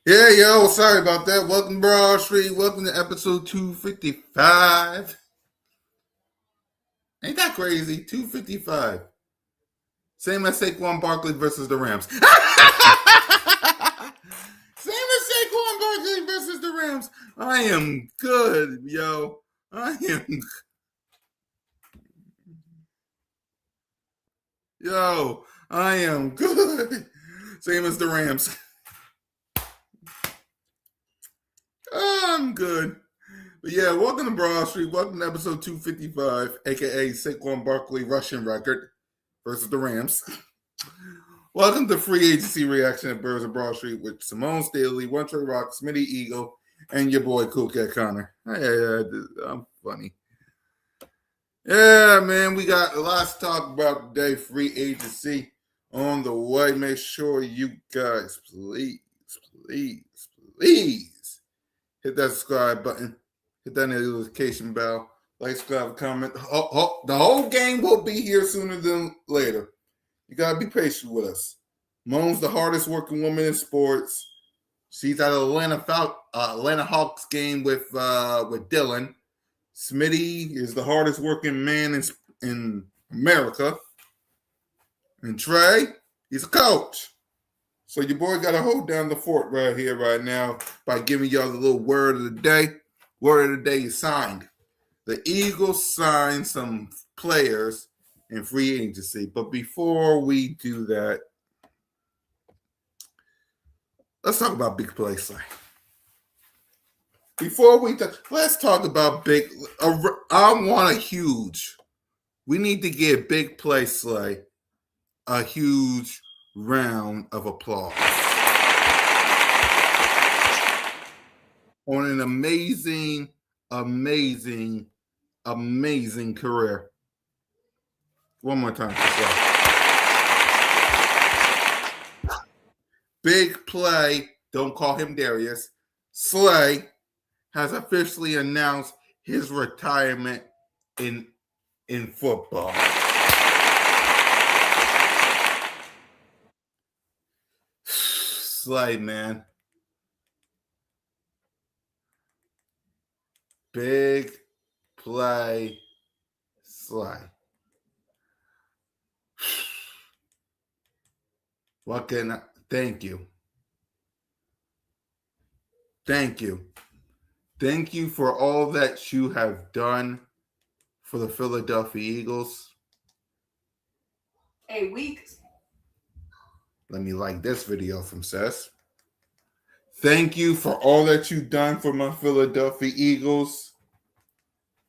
Yeah, yo, sorry about that. Welcome to Broad Street. Welcome to episode 255. Ain't that crazy? 255. Same as Saquon Barkley versus the Rams. Same as Saquon Barkley versus the Rams. I am good, yo. I am, yo, I am good. Same as the Rams. I'm good. But yeah, welcome to Broad Street. Welcome to episode 255, aka Saquon Barkley rushing record versus the Rams. Welcome to Free Agency Reaction at Birds of Broad Street with Simone Staley, One Trey Rock, Smitty Eagle, and your boy Cool Cat Connor. Hey, I'm funny. Yeah, man, we got a lot to talk about today. Free agency on the way. Make sure you guys, please hit that subscribe button, hit that notification bell, like, subscribe, comment. The whole game will be here sooner than later. You gotta be patient with us. Moan's the hardest working woman in sports. She's at Atlanta Hawks game with Dylan. Smitty is the hardest working man in America. And Trey, he's a coach. So your boy got to hold down the fort right here, right now, by giving y'all the little word of the day. Word of the day is signed. The Eagles signed some players in free agency. But before we do that, let's talk about big play Slay. Before we let's talk about big. I want a huge. We need to give big play Slay a huge round of applause on an amazing, amazing, amazing career. One more time for Slay. Big play. Don't call him Darius. Slay has officially announced his retirement in football. Slay, man. Big play Slay. What can I thank you? Thank you. Thank you for all that you have done for the Philadelphia Eagles. 8 weeks. Let me like this video from Seth. Thank you for all that you've done for my Philadelphia Eagles.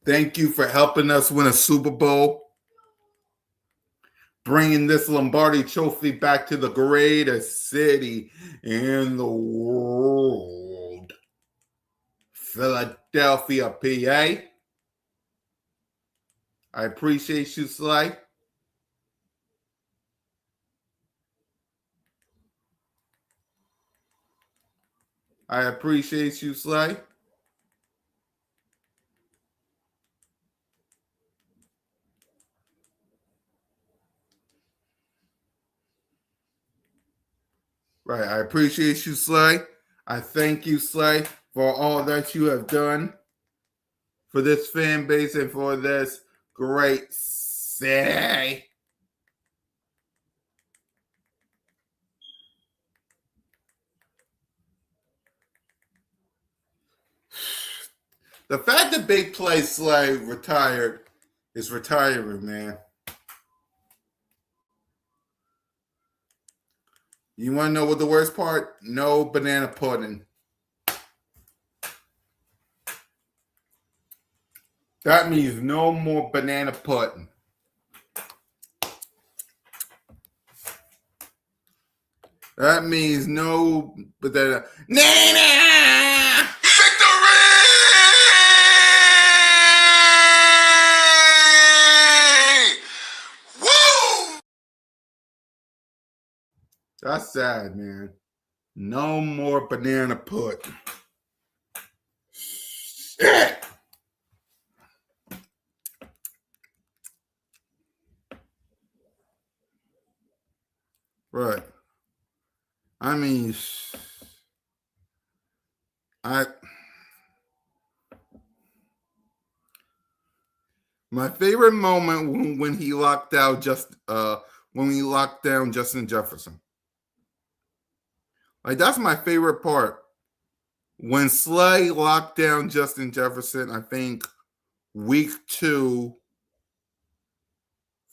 Thank you for helping us win a Super Bowl. Bringing this Lombardi trophy back to the greatest city in the world. Philadelphia, PA. I appreciate you, Slay. I appreciate you, Slay. Right. I appreciate you, Slay. I thank you, Slay, for all that you have done for this fan base and for this great city. The fact that Big Play Slay retired is retiring, man. You want to know what the worst part? No banana pudding. That means no more banana pudding. That means no banana. Nana! Victory! Woo! That's sad, man. No more banana pudding. Shit! Right. I mean, I my favorite moment when he locked out just when he locked down Justin Jefferson. Like that's my favorite part. When Slay locked down Justin Jefferson, I think week 2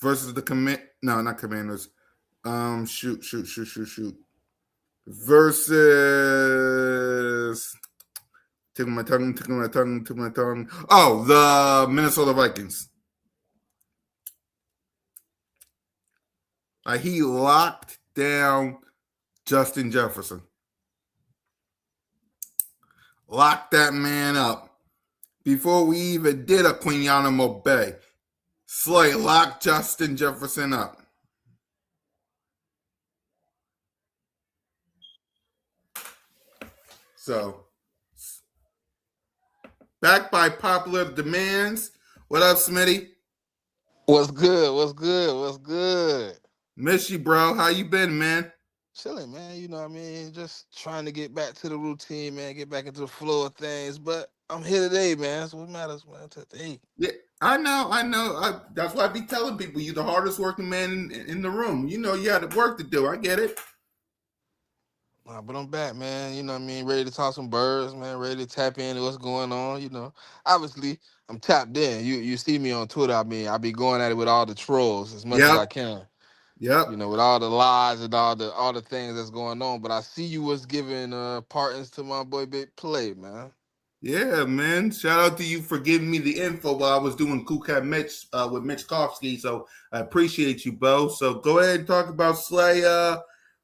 versus the no, not Commanders. Shoot. Versus tickle my tongue. Oh, the Minnesota Vikings. Like he locked down Justin Jefferson. Locked that man up. Before we even did a Quinyanamo Bay, Slay locked Justin Jefferson up. So, backed by popular demands. What up, Smitty? What's good? What's good? What's good? Miss you, bro. How you been, man? Chilling, man. You know what I mean? Just trying to get back to the routine, man. Get back into the flow of things. But I'm here today, man. That's what matters, man. Today. Yeah, I know. That's why I be telling people you're the hardest working man in the room. You know you had work to do. I get it. But I'm back, man. You know what I mean? Ready to talk some birds, man. Ready to tap into what's going on. Obviously, I'm tapped in. You see me on Twitter. I mean, I be going at it with all the trolls as much as Yep. I can. Yep. With all the lies and all the things that's going on. But I see you was giving partners to my boy Big Play, man. Yeah, man. Shout out to you for giving me the info while I was doing Cool Cat Mitch with Mitch Kofsky. So I appreciate you, Bo. So go ahead and talk about Slay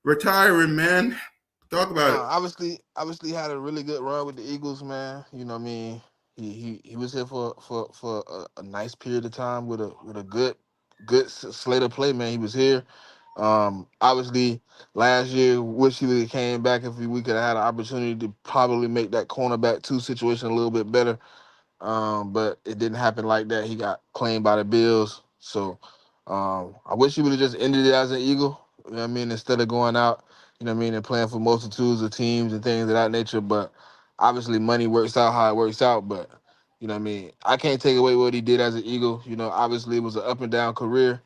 retiring, man. Talk No, about it. obviously had a really good run with the Eagles, man. You know what I mean? He was here for a nice period of time with a good slate of play, man. He was here. Obviously last year wish he would have came back if we could have had an opportunity to probably make that cornerback two situation a little bit better. But it didn't happen like that. He got claimed by the Bills. So I wish he would have just ended it as an Eagle. You know what I mean? Instead of going out, you know what I mean, and playing for multitudes of teams and things of that nature. But obviously money works out how it works out. But you know what I mean? I can't take away what he did as an Eagle. Obviously it was an up and down career.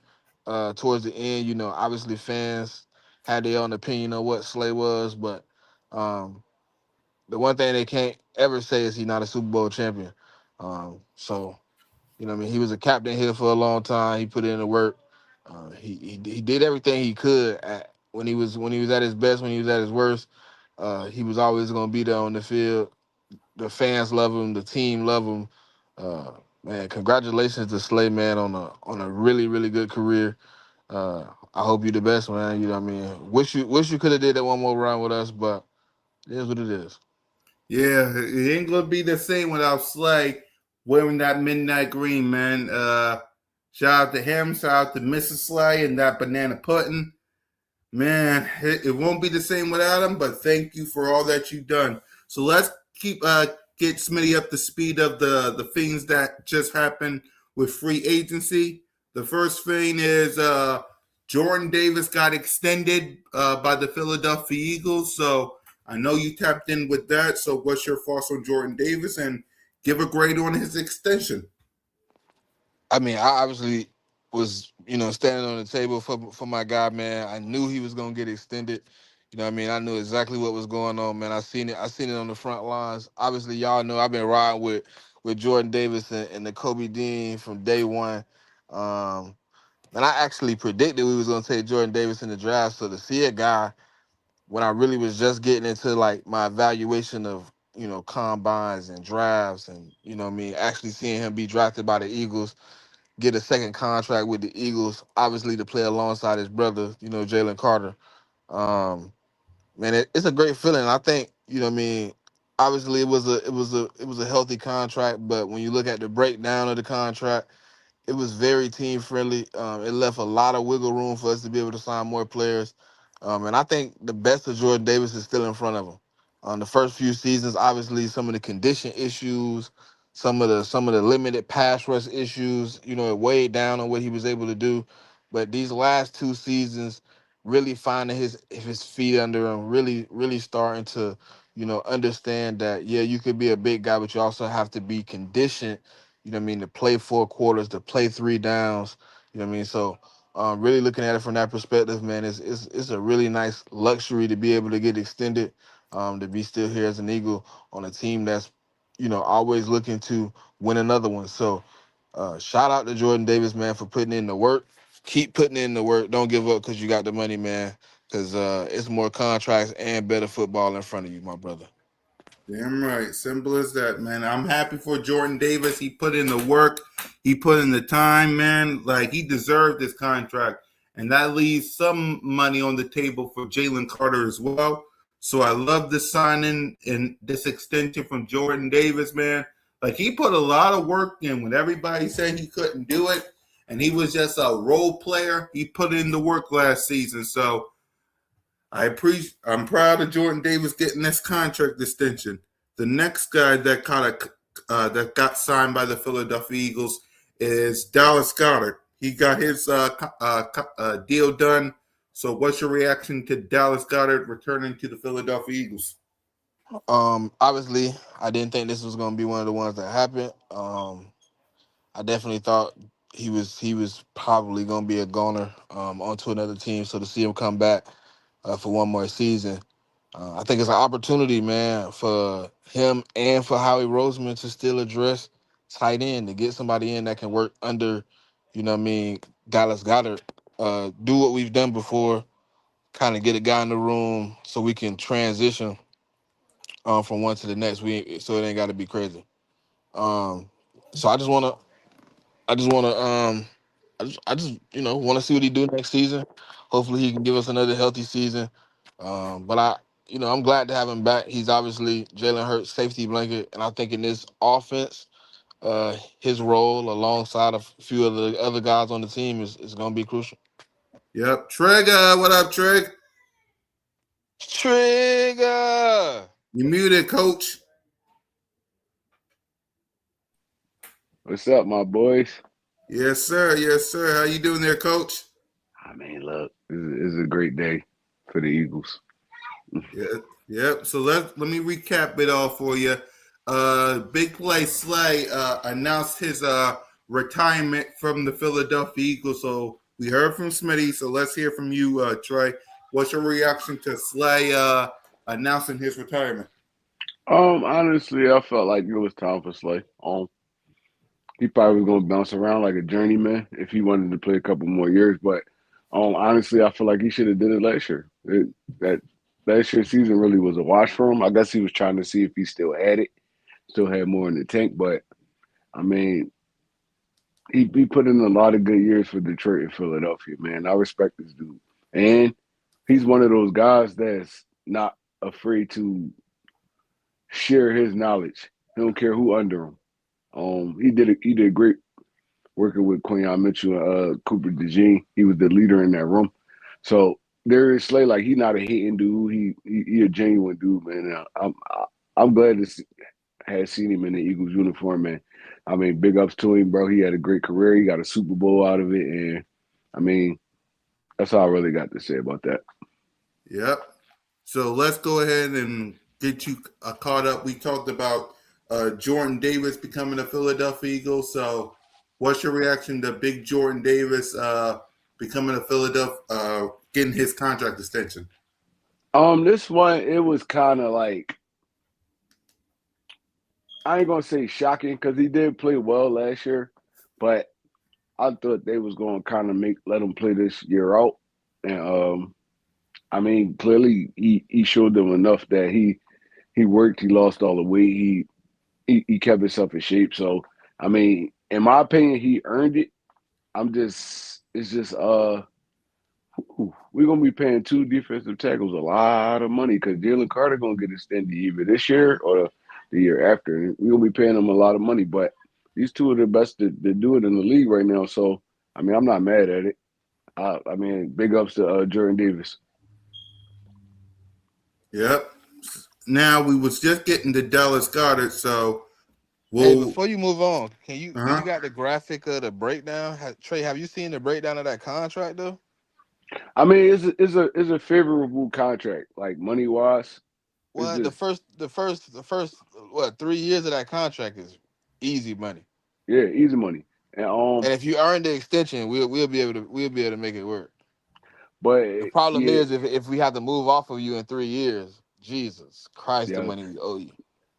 Towards the end, obviously fans had their own opinion on what Slay was, but um, the one thing they can't ever say is he's not a Super Bowl champion. So what I mean, he was a captain here for a long time. He put in the work. He did everything he could when he was at his best, when he was at his worst. He was always going to be there on the field. The fans love him. The team love him. Uh, Man, congratulations to Slay, man, on a really really good career. I hope you the best, man. You know what I mean. Wish you could have did that one more round with us, but it is what it is. Yeah, it ain't gonna be the same without Slay wearing that midnight green, man. Shout out to him, shout out to Mrs. Slay and that banana pudding. Man, it won't be the same without him, but thank you for all that you've done. So let's keep get Smitty up to speed of the things that just happened with free agency. The first thing is Jordan Davis got extended by the Philadelphia Eagles. So I know you tapped in with that. So what's your thoughts on Jordan Davis and give a grade on his extension? I mean, I obviously was, standing on the table for my guy, man. I knew he was gonna get extended. You know what I mean? I knew exactly what was going on, man. I seen it on the front lines. Obviously, y'all know I've been riding with Jordan Davis and the Kobe Dean from day one. Um, and I actually predicted we was gonna take Jordan Davis in the draft. So to see a guy when I really was just getting into like my evaluation of, combines and drafts and, what I mean, actually seeing him be drafted by the Eagles, get a second contract with the Eagles, obviously to play alongside his brother, Jalen Carter. Um, Man, it's a great feeling. I think, what I mean, obviously it was a healthy contract, but when you look at the breakdown of the contract, it was very team friendly. It left a lot of wiggle room for us to be able to sign more players. And I think the best of Jordan Davis is still in front of him. The first few seasons, obviously, some of the condition issues, some of the limited pass rush issues, it weighed down on what he was able to do. But these last two seasons, really finding his feet under him, really really starting to understand that, yeah, you could be a big guy, but you also have to be conditioned, to play 4 quarters, to play 3 downs, So really looking at it from that perspective, man, it's a really nice luxury to be able to get extended, to be still here as an Eagle on a team that's, always looking to win another one. So shout out to Jordan Davis, man, for putting in the work. Keep putting in the work. Don't give up because you got the money, man. Because it's more contracts and better football in front of you, my brother. Damn right. Simple as that, man. I'm happy for Jordan Davis. He put in the work. He put in the time, man. Like, he deserved this contract. And that leaves some money on the table for Jalen Carter as well. So I love this signing and this extension from Jordan Davis, man. Like, he put a lot of work in when everybody said he couldn't do it. And he was just a role player. He put in the work last season. So I'm proud of Jordan Davis getting this contract extension. The next guy that got signed by the Philadelphia Eagles is Dallas Goedert. He got his deal done. So, what's your reaction to Dallas Goedert returning to the Philadelphia Eagles? Obviously, I didn't think this was going to be one of the ones that happened. I definitely thought he was probably going to be a goner onto another team. So to see him come back for one more season, I think it's an opportunity, man, for him and for Howie Roseman to still address tight end, to get somebody in that can work under, Dallas Goddard. Do what we've done before, kind of get a guy in the room so we can transition from one to the next. So it ain't got to be crazy. Um, so I just wanna I just want to see what he do next season. Hopefully he can give us another healthy season. But I'm glad to have him back. He's obviously Jalen Hurts' safety blanket, and I think in this offense, his role alongside a few of the other guys on the team is going to be crucial. Yep. Trigger, what up, Trig? Trigger. You muted, coach. What's up, my boys? Yes, sir. Yes, sir. How you doing there, coach? I mean, look, this is a great day for the Eagles. Yeah, yep. So let me recap it all for you. Big Play Slay announced his retirement from the Philadelphia Eagles. So we heard from Smitty. So let's hear from you, Trey. What's your reaction to Slay announcing his retirement? Honestly, I felt like it was time for Slay. He probably was gonna bounce around like a journeyman if he wanted to play a couple more years. But honestly, I feel like he should have did it last year. That last year's season really was a wash for him. I guess he was trying to see if he still had it, still had more in the tank. But I mean, he put in a lot of good years for Detroit and Philadelphia. Man, I respect this dude, and he's one of those guys that's not afraid to share his knowledge. He don't care who under him. He did great working with Quinyon Mitchell and Cooper DeJean. He was the leader in that room. So there is Slay, like, he not a hating dude. He a genuine dude, man. I'm glad to have seen him in the Eagles uniform, man. I mean, big ups to him, bro. He had a great career. He got a Super Bowl out of it, and I mean, that's all I really got to say about that. Yep. So let's go ahead and get you caught up. We talked about Jordan Davis becoming a Philadelphia Eagle. So, what's your reaction to Big Jordan Davis becoming a Philadelphia, getting his contract extension? This one, it was kind of like, I ain't gonna say shocking because he did play well last year, but I thought they was gonna kind of let him play this year out, and I mean, clearly he showed them enough that he worked, he lost all the weight, he kept himself in shape. So I mean, in my opinion, he earned it. It's just we're gonna be paying two defensive tackles a lot of money because Jalen Carter gonna get extended either this year or the year after. And we're gonna be paying them a lot of money, but these two are the best to do it in the league right now. So I mean, I'm not mad at it. I mean, big ups to Jordan Davis. Yep. Now we was just getting to Dallas Goddard, so Hey, we'll. before you move on, can you Uh do you huh. got the graphic of the breakdown? Trey, have you seen the breakdown of that contract though? I mean, it's a favorable contract, like money wise. It's What just the first what 3 years of that contract is easy money. yeah, easy money. And And if you earn the extension, we'll be able to make it work. but The problem yeah, is if we have to move off of you in 3 years, Jesus Christ, the yeah, money we owe you.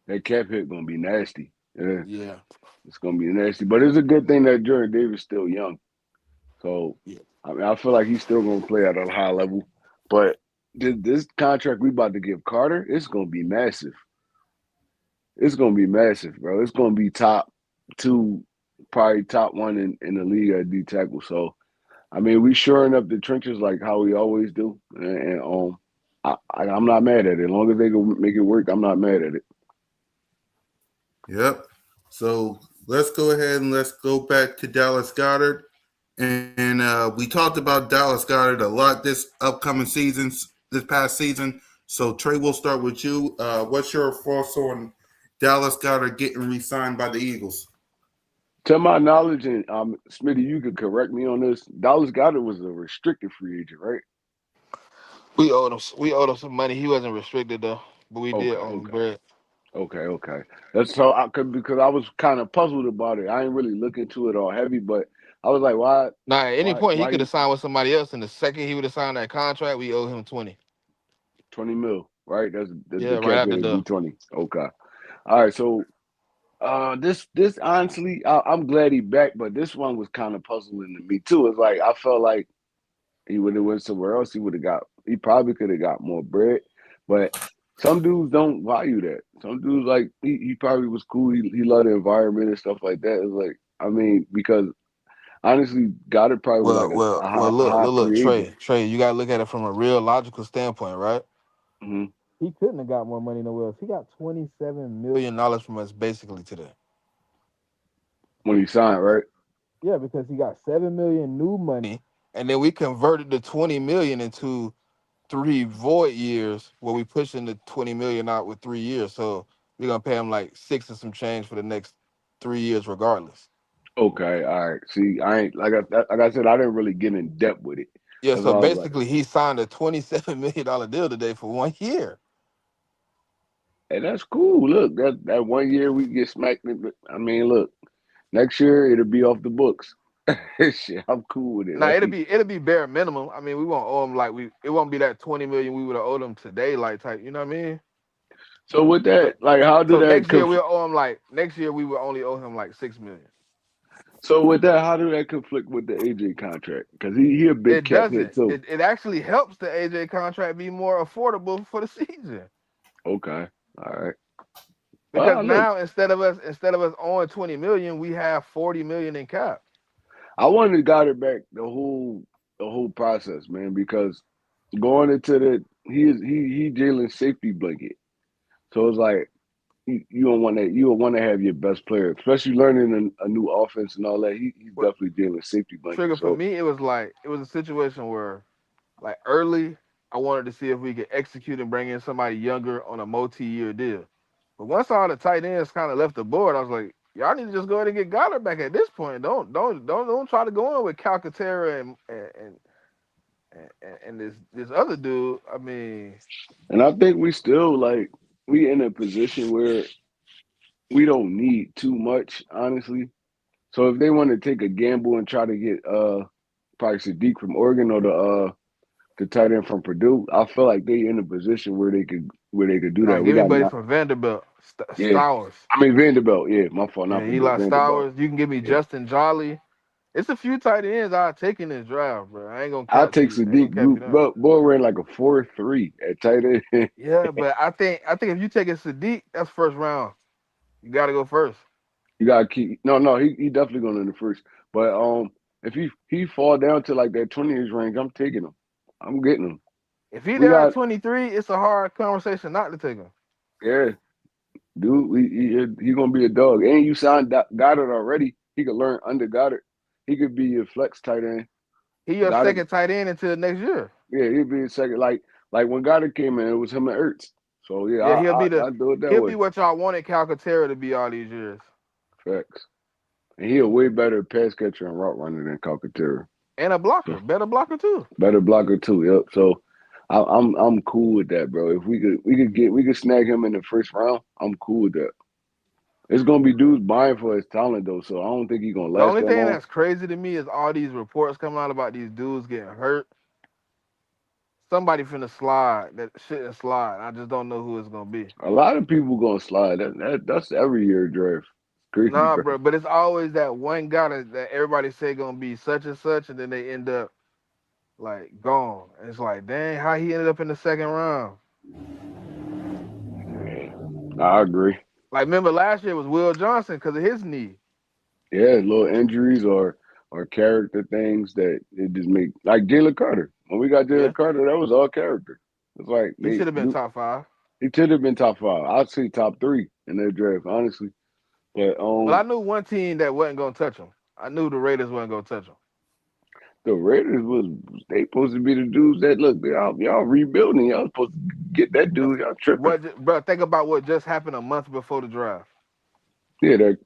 that cap hit gonna be nasty. Yeah, Yeah, it's gonna be nasty. But it's a good thing that Jordan Davis still young. So yeah. I mean, I feel like he's still gonna play at a high level. But this contract we about to give Carter, it's gonna be massive. It's gonna be massive, bro. It's gonna be top two, probably top one in the league at D tackle. So I mean, we shoring up the trenches like how we always do, and I'm not mad at it. As long as they go make it work, I'm not mad at it. Yep. So let's go ahead and let's go back to Dallas Goddard. And we talked about Dallas Goddard a lot this upcoming seasons, this past season. So Trey, we'll start with you. What's your thoughts on Dallas Goddard getting re-signed by the Eagles? To my knowledge, and Smitty, you could correct me on this. Dallas Goddard was a restricted free agent, right? We owed him some money. He wasn't restricted though, but we did Okay, owe him okay, bread. okay. That's so I could because I was kind of puzzled about it. I ain't really look into it all heavy, but I was like, Now at any point he why could he have signed with somebody else, and the second he would have signed that contract, we owe him 20. 20 mil, right? That's Yeah, the right cap after hit the be 20. Okay, all right. So this honestly, I'm glad he back, but this one was kind of puzzling to me too. It's like I felt like he would have went somewhere else. He probably could have got more bread, but some dudes don't value that. Some dudes like he probably was cool. He loved the environment and stuff like that. It's like I mean because honestly, Goddard probably was like a high look, free agent. Trey, you gotta look at it from a real logical standpoint, right? Hmm. He couldn't have got more money nowhere else. He got $27 million from us basically today. When he signed, right? Yeah, because he got 7 million new money, and then we converted the 20 million into 3 void years where we pushing the 20 million out with 3 years. So we're gonna pay him like six and some change for the next 3 years, regardless. Okay, all right. See, I ain't like I said, I didn't really get in depth with it. Yeah, That's so why I was like, basically he signed a $27 million deal today for 1 year. hey, that's cool. Look, that 1 year we get smacked. I mean, look, next year it'll be off the books. Shit, I'm cool with it. Now Like, it'll be bare minimum. I mean, we won't owe him like we it won't be that 20 million we would have owed him today, like type. You know what I mean? so with So that, like, how do so that? next year we will only owe him like 6 million. So with that, how do that conflict with the AJ contract? Because he a big It cap hit doesn't. too. It actually helps the AJ contract be more affordable for the season. Okay, all right. Because Look, now instead of us owing 20 million, we have 40 million in cap. I wanted to got it back the whole process, man, because going into he Jalen's safety blanket. So it's like you don't want to have your best player, especially learning a new offense and all that. He's What definitely Jalen's safety blanket. trigger for So me, it was a situation where like early, I wanted to see if we could execute and bring in somebody younger on a multi-year deal. But once all the tight ends kind of left the board, I was like, y'all need to just go ahead and get Goddard back at this point. Don't try to go in with Calcaterra and this other dude. I mean, and I think we still like we in a position where we don't need too much, honestly. So if they want to take a gamble and try to get probably Sadiq from Oregon or the tight end from Purdue, I feel like they in a position where they could do now that. We give me got buddy not from Vanderbilt, yeah. Stowers. I mean Vanderbilt, yeah, my fault, Yeah, not Purdue, Eli Vanderbilt. Stowers. You can give me Yeah. Justin Jolly. It's a few tight ends I take in this draft, bro. I ain't gonna I'll cap to take you. I ain't gonna Sadiq. cap you down. But boy ran like a 4.3 at tight end. Yeah, but I think if you take a Sadiq, that's first round. You got to go first. You gotta keep no, he definitely going in the first. But if he fall down to like that 20-inch range, I'm taking him. I'm getting him. If he We there at got 23, it's a hard conversation not to take him. yeah, dude. He gonna be a dog. And you signed Goddard already. He could learn under Goddard. He could be your flex tight end. He your Goddard, second tight end until next year. yeah, he'd be a second. Like when Goddard came in, it was him and Ertz. So yeah, Yeah, I do it that he'll way. be what y'all wanted Calcaterra to be all these years. Facts. And he a way better pass catcher and route runner than Calcaterra. And a So blocker, better blocker too. better blocker too. Yep. So I'm cool with that, bro. If we could snag him in the first round, I'm cool with that. It's gonna be dudes buying for his talent though, so I don't think he's gonna The last only that thing long. that's crazy to me is all these reports coming out about these dudes getting hurt. Somebody finna slide that shouldn't slide. I just don't know who it's gonna be. A lot of people gonna slide. That's every year draft. Crazy, Nah, bro. bro, but it's always that one guy that everybody say gonna be such and such, and then they end up like gone. And it's like, dang, how he ended up in the second round? Yeah, I agree. Like, remember last year was Will Johnson because of his knee. Yeah, little injuries or character things that it just make like Jalen Carter. When we got Yeah, Jalen Carter, that was all character. It's like he should have been top five. he should have been top five. I'd say top three in that draft, honestly. But But I knew one team that wasn't gonna touch him. I knew the Raiders wasn't gonna touch him. the Raiders was they supposed to be the dudes that look y'all rebuilding. Y'all supposed to get that No, dude. Y'all tripping. bro? Think about what just happened a month before the draft. Yeah, that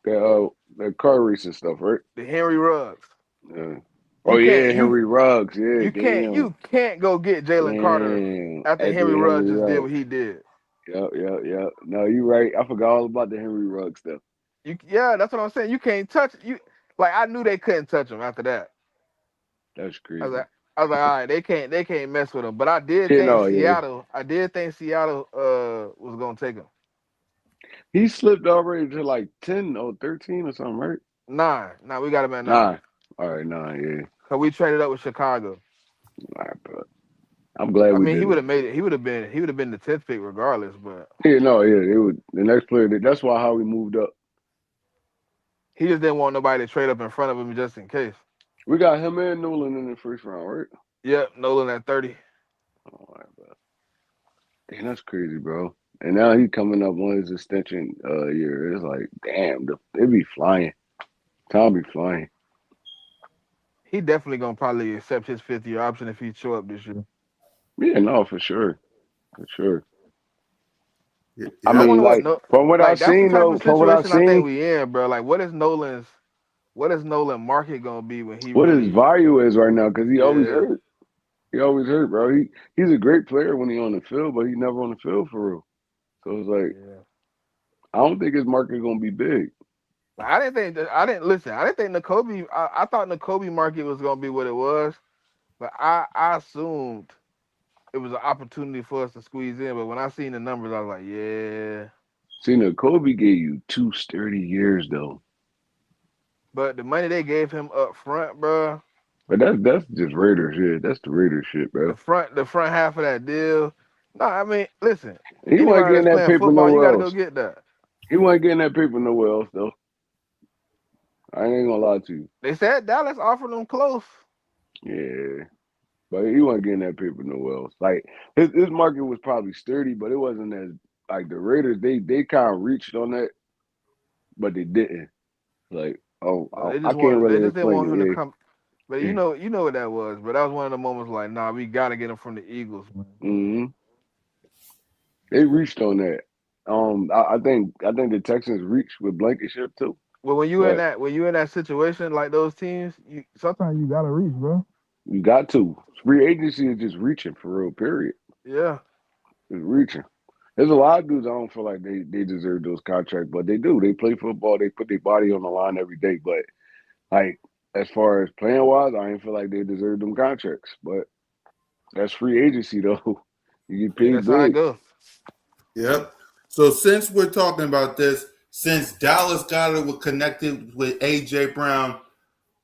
car racing stuff, right? The Henry Ruggs. Yeah. Oh You can't yeah, you Henry Ruggs. Yeah, you can't damn, you can't go get Jalen Carter damn. after After Henry the Ruggs Henry just did Ruggs. what he did. Yep, yep, yep. No, you're right. I forgot all about the Henry Ruggs stuff. Yeah, that's what I'm saying. You can't touch you. Like I knew they couldn't touch him after that. That's I was crazy. like, all right, they can't mess with him. But Yeah, no, yeah. I did think Seattle was gonna take him. He slipped already to like 10 or 13 or something, right? Nine. Nah, we got him at nine. 9. All right, 9, yeah. Cause we traded up with Chicago. All right, but I'm glad I we mean, he did would it. have made it. He would have been the 10th pick regardless. But Yeah, no, yeah, it would the next player. That's why how we moved up. he just didn't want nobody to trade up in front of him just in case. We got him and Nolan in the first round, right? Yep, Nolan at 30. All right, bro. Damn, that's crazy, bro. And now he coming up on his extension year. It's like, damn, it be flying. Time be flying. He definitely gonna probably accept his 5th year option if he show up this year. Yeah, no, for sure, for sure. I I Yep. mean, wonder what like no from what I like that's the seen type though, of from what I situation I think seen, we in, bro. Like what is Nolan market gonna be when he what his really value is right now, because he always yeah. hurt. He always hurt, bro. He's a great player when he on the field, but he never on the field for real. So it's like Yeah. I don't think his market gonna be big. Like, I didn't listen. I didn't think N'Kobe. I thought N'Kobe market was gonna be what it was, but I assumed it was an opportunity for us to squeeze in. But when I seen the numbers, I was like, yeah. See, now Kobe gave you 2 sturdy years though, But the money they gave him up front, bro, but that's just Raiders shit. That's the Raiders shit, bro. the front half of that deal. No, I mean, listen. He wasn't Anybody getting that's that playing paper football, you got nowhere to go else. get that. He wasn't getting that paper nowhere else though. I ain't gonna lie to you. They said Dallas offered him close. Yeah, but he wasn't getting that paper nowhere else. Like his market was probably sturdy, but it wasn't as like the Raiders. They kind of reached on that, but they didn't. Like, They I just can't wanted. They really just didn't explain want him to it. come. But Yeah, you know what that was. But that was one of the moments like, nah, we got to get him from the Eagles, man. yeah. They reached on that. I think the Texans reached with Blankenship too, Well, but when you in that situation like those teams, you sometimes you gotta reach, bro. you got to. Free agency is just reaching for real. Period. Yeah, It's reaching. There's a lot of dudes I don't feel like they deserve those contracts, but they do. They play football. They put their body on the line every day. But like as far as playing wise, I ain't feel like they deserve them contracts. But that's free agency though. You get yeah, paid that's how I big. go. Yep. So since we're talking about this, since Dallas got it with connected with AJ Brown,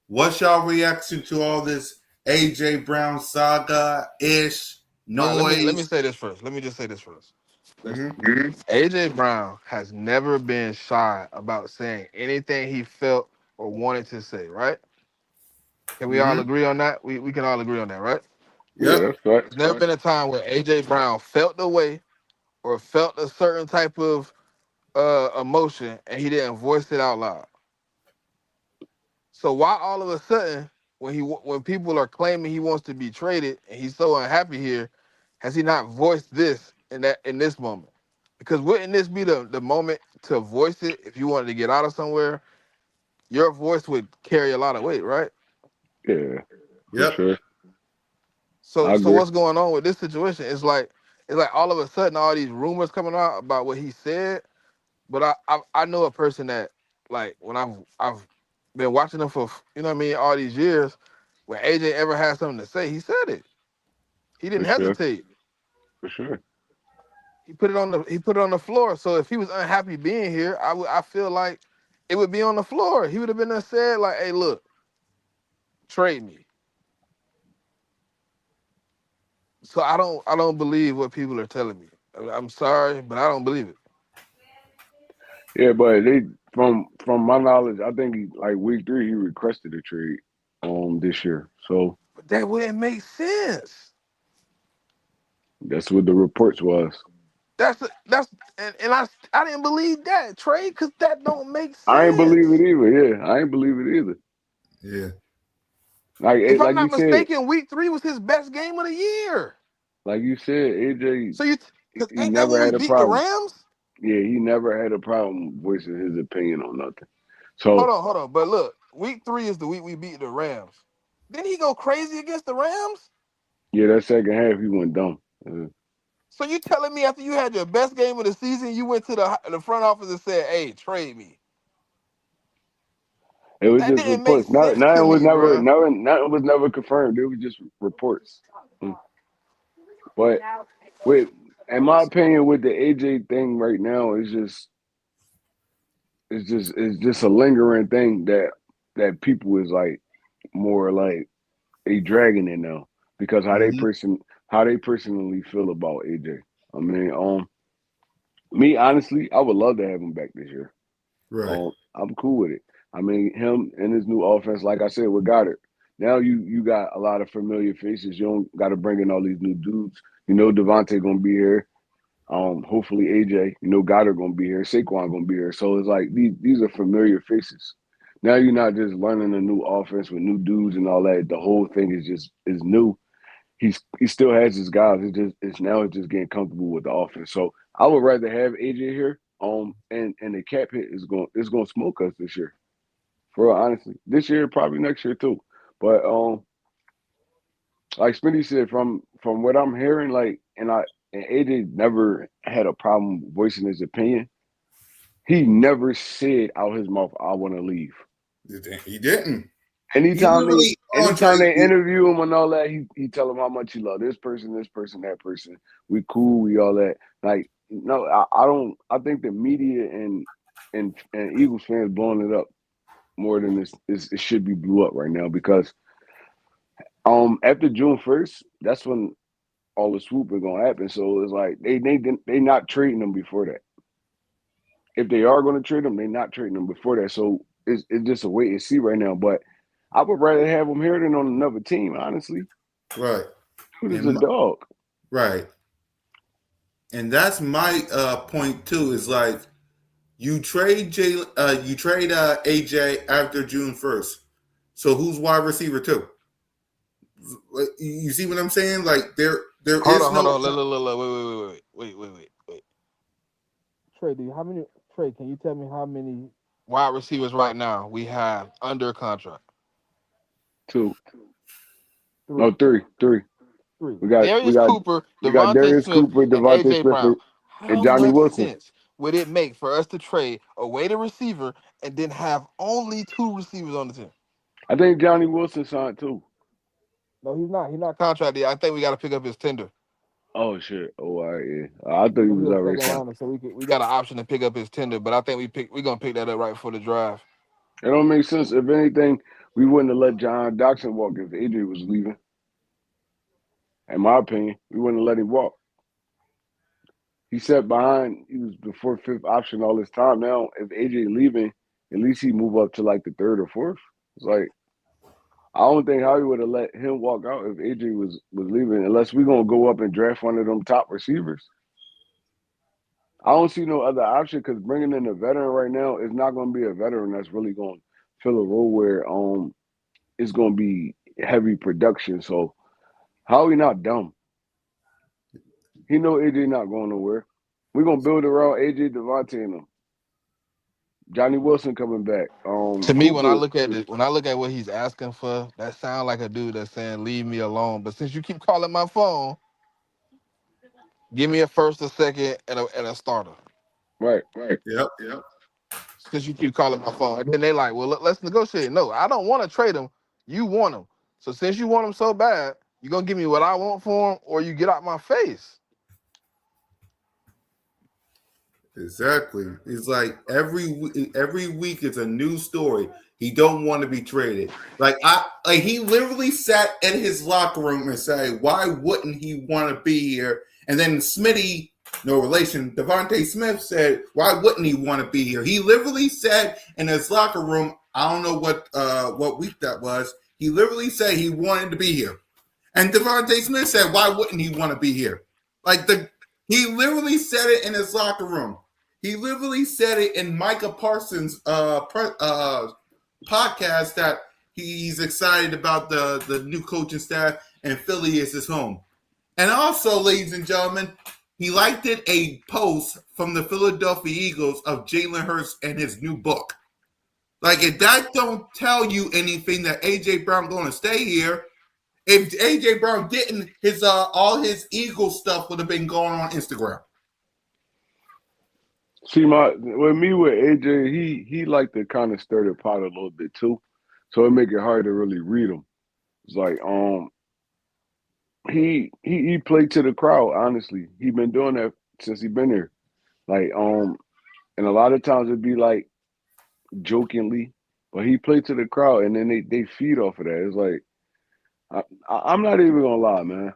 what's y'all reaction to all this AJ Brown saga ish All right, let me noise? say this first. Let me just say this first. Listen, Mm-hmm. AJ Brown has never been shy about saying anything he felt or wanted to say. Right? Can we all Mm-hmm. agree on that? We can all agree on that, right? Yeah, Yep. that's right. There's never been a time where AJ Brown felt the way or felt a certain type of emotion and he didn't voice it out loud. So why all of a sudden, when people are claiming he wants to be traded and he's so unhappy here, has he not voiced this in this moment? Because wouldn't this be the moment to voice it if you wanted to get out of somewhere? Your voice would carry a lot of weight, right? Yeah, for Yep. sure. I So agree. what's going on with this situation? It's like all of a sudden all these rumors coming out about what he said. But I know a person that, like, when I've been watching him for, you know what I mean, all these years. When AJ ever had something to say, he said it. He For didn't sure. hesitate. For sure. He put it on the floor. So if he was unhappy being here, I feel like it would be on the floor. He would have been there said like, "Hey, look, trade me." So I don't believe what people are telling me. I'm sorry, but I don't believe it. Yeah, but they from my knowledge, I think like week 3 he requested a trade this year. So But that wouldn't make sense. that's what the reports was. That's and I didn't believe that trade because that don't make I ain't believe it sense. either. Yeah, I ain't believe it either. Yeah. If I'm Like you not said, mistaken, week 3 was his best game of the year. AJ, So you, because he ain't that when never we had a beat the problem. Rams? Yeah, he never had a problem voicing his opinion on nothing. So Hold on. But look, week 3 is the week we beat the Rams. Didn't he go crazy against the Rams? yeah, that second half he went dumb. So you telling me after you had your best game of the season, you went to the front office and said, "Hey, trade me." It was That just didn't make reports. sense to me, bro. Nothing was never confirmed. It was just reports. Mm. But with, in my opinion, with the AJ thing right now, it's just a lingering thing that people is like more like a dragging it now because Hmm. how they personally feel about AJ. I mean, me honestly, I would love to have him back this year. Right. I'm cool with it. I mean, him and his new offense, like I said, with Goddard. Now you got a lot of familiar faces. You don't got to bring in all these new dudes. You know, Devontae gonna be here. Hopefully AJ. You know, Goddard gonna be here. Saquon gonna be here. So it's like these are familiar faces. Now you're not just learning a new offense with new dudes and all that. The whole thing is new. He still has his guys. It's just getting comfortable with the offense. So I would rather have AJ here. And the cap hit is going to smoke us this year. For real, honestly, this year probably next year too. But like Smitty said, from what I'm hearing, like and AJ never had a problem voicing his opinion. He never said out his mouth, "I want to leave." He didn't. He Anytime they literally on anytime trade. they interview him and all that, he tell them how much he love this person, that person. We cool, we all that. Like, no, I don't. I think the media and Eagles fans blowing it up more than it should be blew up right now because after June 1st, that's when all the swooping gonna happen. So it's like they not trading them before that. If they are gonna trade them, they not trading them before that. So it's just a wait and see right now. But I would rather have him here than on another team, honestly. Right. Dude is a And dog. right. And that's my point too. Is like you trade AJ after June 1st. So who's wide receiver two? Like, you see what I'm saying? Like there Hold is on, hold no on. Wait. Trey, do you, how many? Trey, can you tell me how many wide receivers right now we have under contract? Two. No, Three. three. Three. We got we Darius got Cooper, we got Devontae Darius Smith, Cooper, and Devontae AJ Smith, Brown. and How Johnny much Wilson. sense would it make for us to trade away the receiver and then have only two receivers on the team? I think Johnny Wilson signed too. No, he's not. He's not contracted. I think we got to pick up his tender. Oh shit. Oh, all right, yeah. I thought You he know, was he's a already second signed. rounder, so we got an option to pick up his tender. But I think we're gonna pick that up right before the drive. It don't make sense. If anything, we wouldn't have let John Doxson walk if Adrian was leaving. In my opinion, we wouldn't have let him walk. He sat behind. He was the fourth, fifth option all this time. Now, if AJ leaving, at least he move up to like the third or fourth. It's like I don't think Howie would have let him walk out if AJ was leaving, unless we're gonna go up and draft one of them top receivers. I don't see no other option because bringing in a veteran right now is not going to be a veteran that's really going to fill a role where it's going to be heavy production. So Howie not dumb. He know AJ not going nowhere. We're gonna build around AJ Devontae and them. Johnny Wilson coming back. To me, when I Cooper. look at it, when I look at what he's asking for, that sound like a dude that's saying, "Leave me alone." But since you keep calling my phone, give me a first, a second, and a starter. Right. Yep. Yep. Since you keep calling my phone, and then they like, "Well, let's negotiate." No, I don't want to trade him. You want him. So since you want him so bad, you gonna give me what I want for him, or you get out my face. Exactly. It's like every week it's a new story. He don't want to be traded. Like he literally sat in his locker room and said, "Why wouldn't he want to be here?" And then Smitty, no relation, Devontae Smith said, "Why wouldn't he want to be here?" He literally said in his locker room, I don't know what week that was. He literally said he wanted to be here. And Devontae Smith said, "Why wouldn't he want to be here?" Like he literally said it in his locker room. He literally said it in Micah Parsons' podcast that he's excited about the new coaching staff and Philly is his home. And also, ladies and gentlemen, he liked it a post from the Philadelphia Eagles of Jalen Hurts and his new book. Like if that don't tell you anything that AJ Brown going to stay here, if AJ Brown didn't, his all his Eagle stuff would have been going on Instagram. See, with me with AJ, he like to kind of stir the pot a little bit too, so it make it hard to really read him. It's like he played to the crowd. Honestly, he been doing that since he been here. Like and a lot of times it'd be like jokingly, but he played to the crowd, and then they feed off of that. It's like I'm not even gonna lie, man.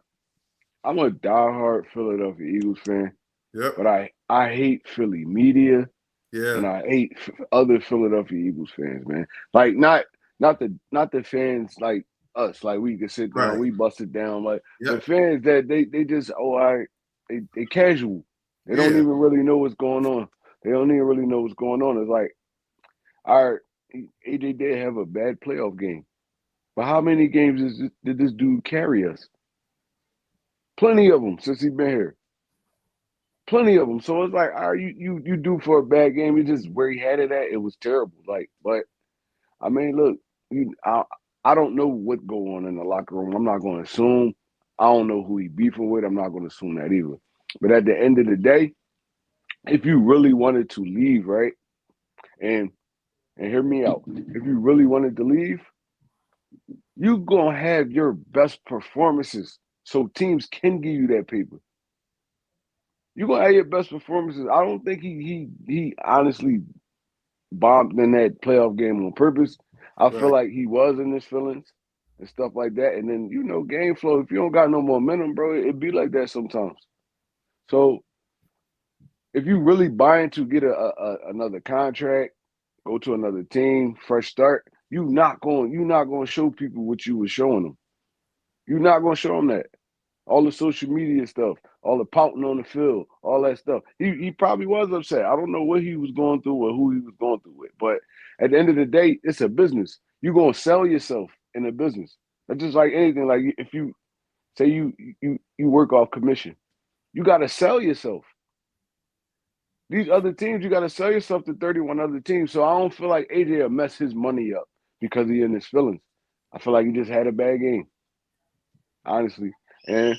I'm a diehard Philadelphia Eagles fan, Yep. but I hate Philly media Yeah. and I hate other Philadelphia Eagles fans, man. Like not the fans like us, like we can sit down, Right. we bust it down, like the Yep. fans that they just they casual. They don't Yeah. even really know what's going on. They don't even really know what's going on. It's like our AJ did have a bad playoff game, but how many games did this dude carry us? Plenty of them since he's been here. Plenty of them. So it's like, all right, you do for a bad game. It's just where he had it at. It was terrible. Like, but I mean, look, I don't know what go on in the locker room. I'm not going to assume. I don't know who he beefing with. I'm not going to assume that either. But at the end of the day, if you really wanted to leave, right, and hear me out, if you really wanted to leave, you gonna have your best performances so teams can give you that paper. You gonna have your best performances. I don't think he honestly bombed in that playoff game on purpose. I feel Right. like he was in his feelings and stuff like that. And then game flow. If you don't got no momentum, bro, it be like that sometimes. So if you really buying to get another contract, go to another team, fresh start, you not going to show people what you were showing them. You're not going to show them that. All the social media stuff, all the pouting on the field, all that stuff. He probably was upset. I don't know what he was going through or who he was going through with. But at the end of the day, it's a business. You're gonna sell yourself in a business. That's just like anything. Like if you say you work off commission, you gotta sell yourself. These other teams, you gotta sell yourself to 31 other teams. So I don't feel like AJ will mess his money up because he in his feelings. I feel like he just had a bad game, honestly. And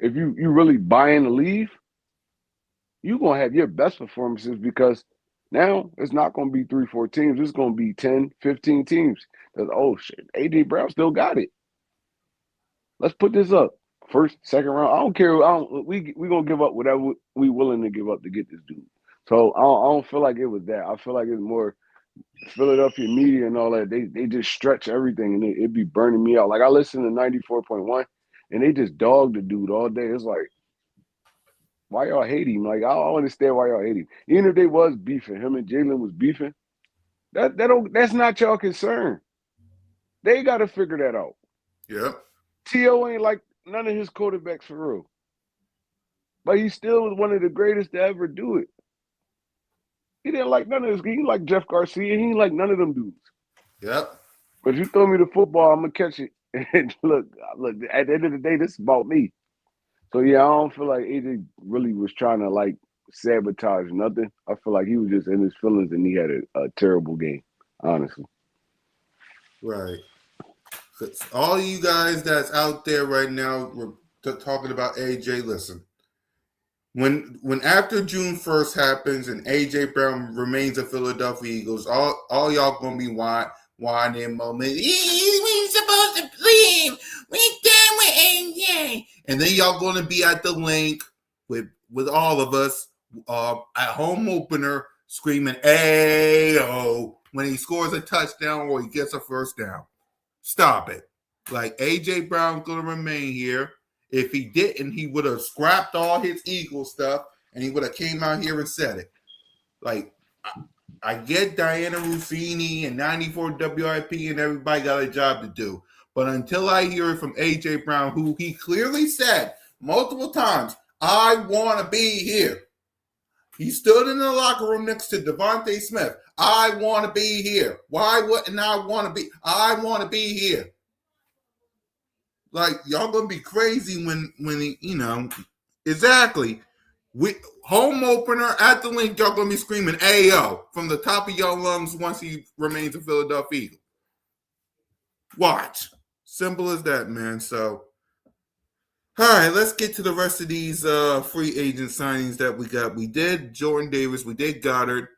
if you really buying to leave, you're gonna have your best performances because now it's not gonna be 3, 4 teams, it's gonna be 10, 15 teams. That's oh shit, AJ Brown still got it. Let's put this up. First, second round. I don't care. We gonna give up whatever we willing to give up to get this dude. So I don't feel like it was that. I feel like it's more Philadelphia media and all that. They just stretch everything and it be burning me out. Like I listen to 94.1 and they just dog the dude all day. It's like why y'all hate him? Like I don't understand why y'all hate him. Even if they was beefing, him and Jalen was beefing. That's not y'all concern. They got to figure that out. Yep. T.O. ain't like none of his quarterbacks for real, but he still was one of the greatest to ever do it. He didn't like none of his. He didn't like Jeff Garcia. He didn't like none of them dudes. Yep. But if you throw me the football, I'm gonna catch it. And look. At the end of the day, this is about me. So yeah, I don't feel like AJ really was trying to like sabotage nothing. I feel like he was just in his feelings and he had a terrible game, honestly. Right. 'Cause all you guys that's out there right now, we're talking about AJ. Listen, when after June 1st happens and AJ Brown remains a Philadelphia Eagles, all y'all gonna be whining moment. We supposed to leave. We done with AJ, and then y'all gonna be at the link with all of us at home opener screaming "Ayo" when he scores a touchdown or he gets a first down. Stop it. Like AJ Brown's gonna remain here. If he didn't, he would have scrapped all his Eagle stuff and he would have came out here and said it. Like I get Diana Ruffini and 94 WIP and everybody got a job to do. But until I hear it from AJ Brown, who he clearly said multiple times, I want to be here. He stood in the locker room next to Devontae Smith. I want to be here. Why wouldn't I want to be? I want to be here. Like y'all gonna be crazy when he, exactly. We home opener at the link, y'all gonna be screaming "Ayo" from the top of your lungs once he remains a Philadelphia Eagle. Watch. Simple as that, man. So all right, let's get to the rest of these free agent signings that we got. We did Jordan Davis, we did Goddard.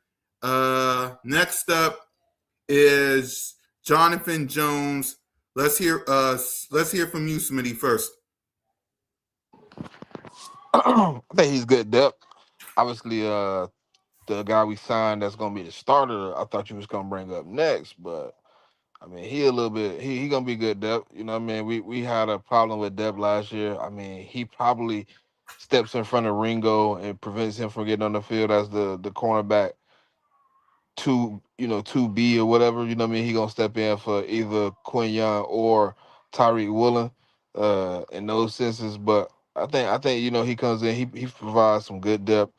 Next up is Jonathan Jones. Let's hear from you, Smitty, first. I think he's good depth. Obviously, the guy we signed that's gonna be the starter, I thought you was gonna bring up next, but I mean, he a little bit. He gonna be good depth. You know what I mean? We had a problem with depth last year. I mean, he probably steps in front of Ringo and prevents him from getting on the field as the cornerback two B or whatever. You know what I mean? He gonna step in for either Quinn Young or Tyreek Woolen, in those senses. But I think he comes in. He provides some good depth,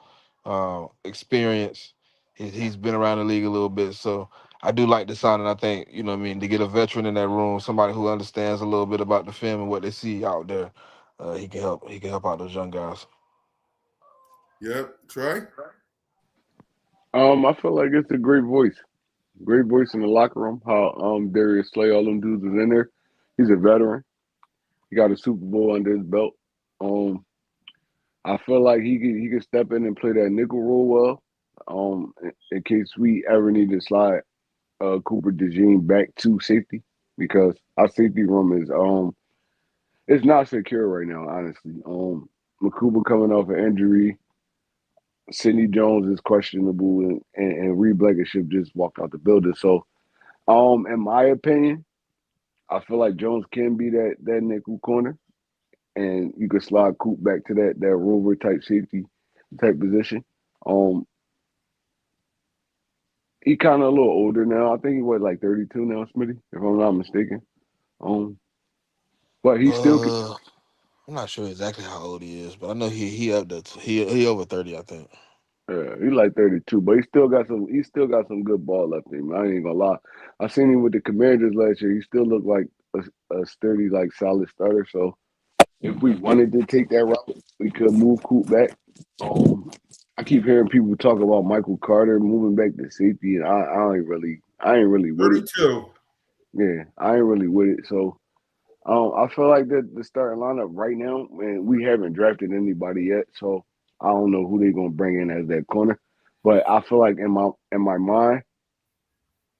experience. He's been around the league a little bit, so I do like the signing. I think what I mean, to get a veteran in that room, somebody who understands a little bit about the film and what they see out there. He can help. He can help out those young guys. Yep, Troy. I feel like it's a great voice in the locker room. How Darius Slay, all them dudes is in there. He's a veteran. He got a Super Bowl under his belt. Um, I feel like he could step in and play that nickel role well. In case we ever need to slide Cooper DeJean back to safety because our safety room is it's not secure right now, honestly. Makuba coming off an injury. Sidney Jones is questionable, and Reed Blankenship just walked out the building. So, in my opinion, I feel like Jones can be that nickel corner, and you could slide Coop back to that rover type safety type position. Um, he kind of a little older now. I think he was like 32 now, Smitty, if I'm not mistaken. Um, but he still could. Uh, I'm not sure exactly how old he is, but I know he up to he over 30, I think. He like 32, but he still got some good ball left in him. I ain't gonna lie. I seen him with the Commanders last year. He still looked like a sturdy, like solid starter. So if we wanted to take that route, we could move Coop back. Um, I keep hearing people talk about Michael Carter moving back to safety, and I ain't really with it. 32. Yeah, I ain't really with it. So I feel like the starting lineup right now, man, we haven't drafted anybody yet, so I don't know who they're gonna bring in as that corner. But I feel like in my mind,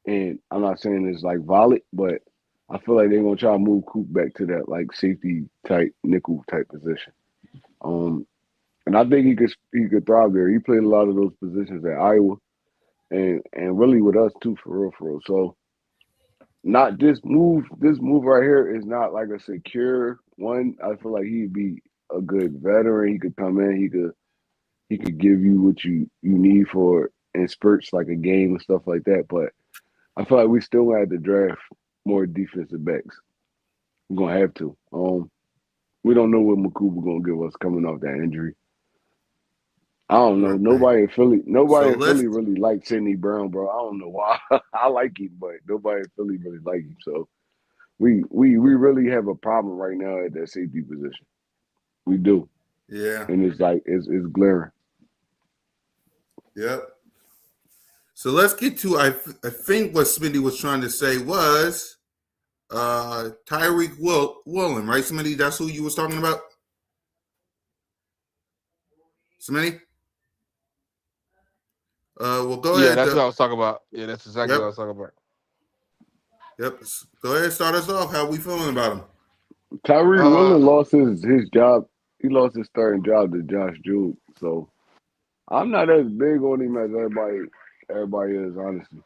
and I'm not saying it's like valid, but I feel like they're gonna try to move Coop back to that like safety type nickel type position. Um, and I think he could thrive there. He played a lot of those positions at Iowa, and really with us too, for real, for real. So not this move. This move right here is not like a secure one. I feel like he'd be a good veteran. He could come in. He could give you what you need for in spurts like a game and stuff like that. But I feel like we still gonna have to draft more defensive backs. We're gonna have to. We don't know what Makuba gonna give us coming off that injury. I don't know. Right. Nobody So in let's Philly really likes Sidney Brown, bro. I don't know why. I like him, but nobody in Philly really like him. So we really have a problem right now at that safety position. We do, yeah. and it's like it's glaring. Yep. So let's get to I think what Smitty was trying to say was Tyreek Woolen, right, Smitty? That's who you was talking about, Smitty. Well, go Yeah, ahead. that's what I was talking about. Yeah, that's exactly what I Yep, was talking about. yep. Go ahead, start us off. How we feeling about him? Tyree Uh, Willen lost his job. He lost his starting job to Josh Jude. So I'm not as big on him as everybody is, honestly.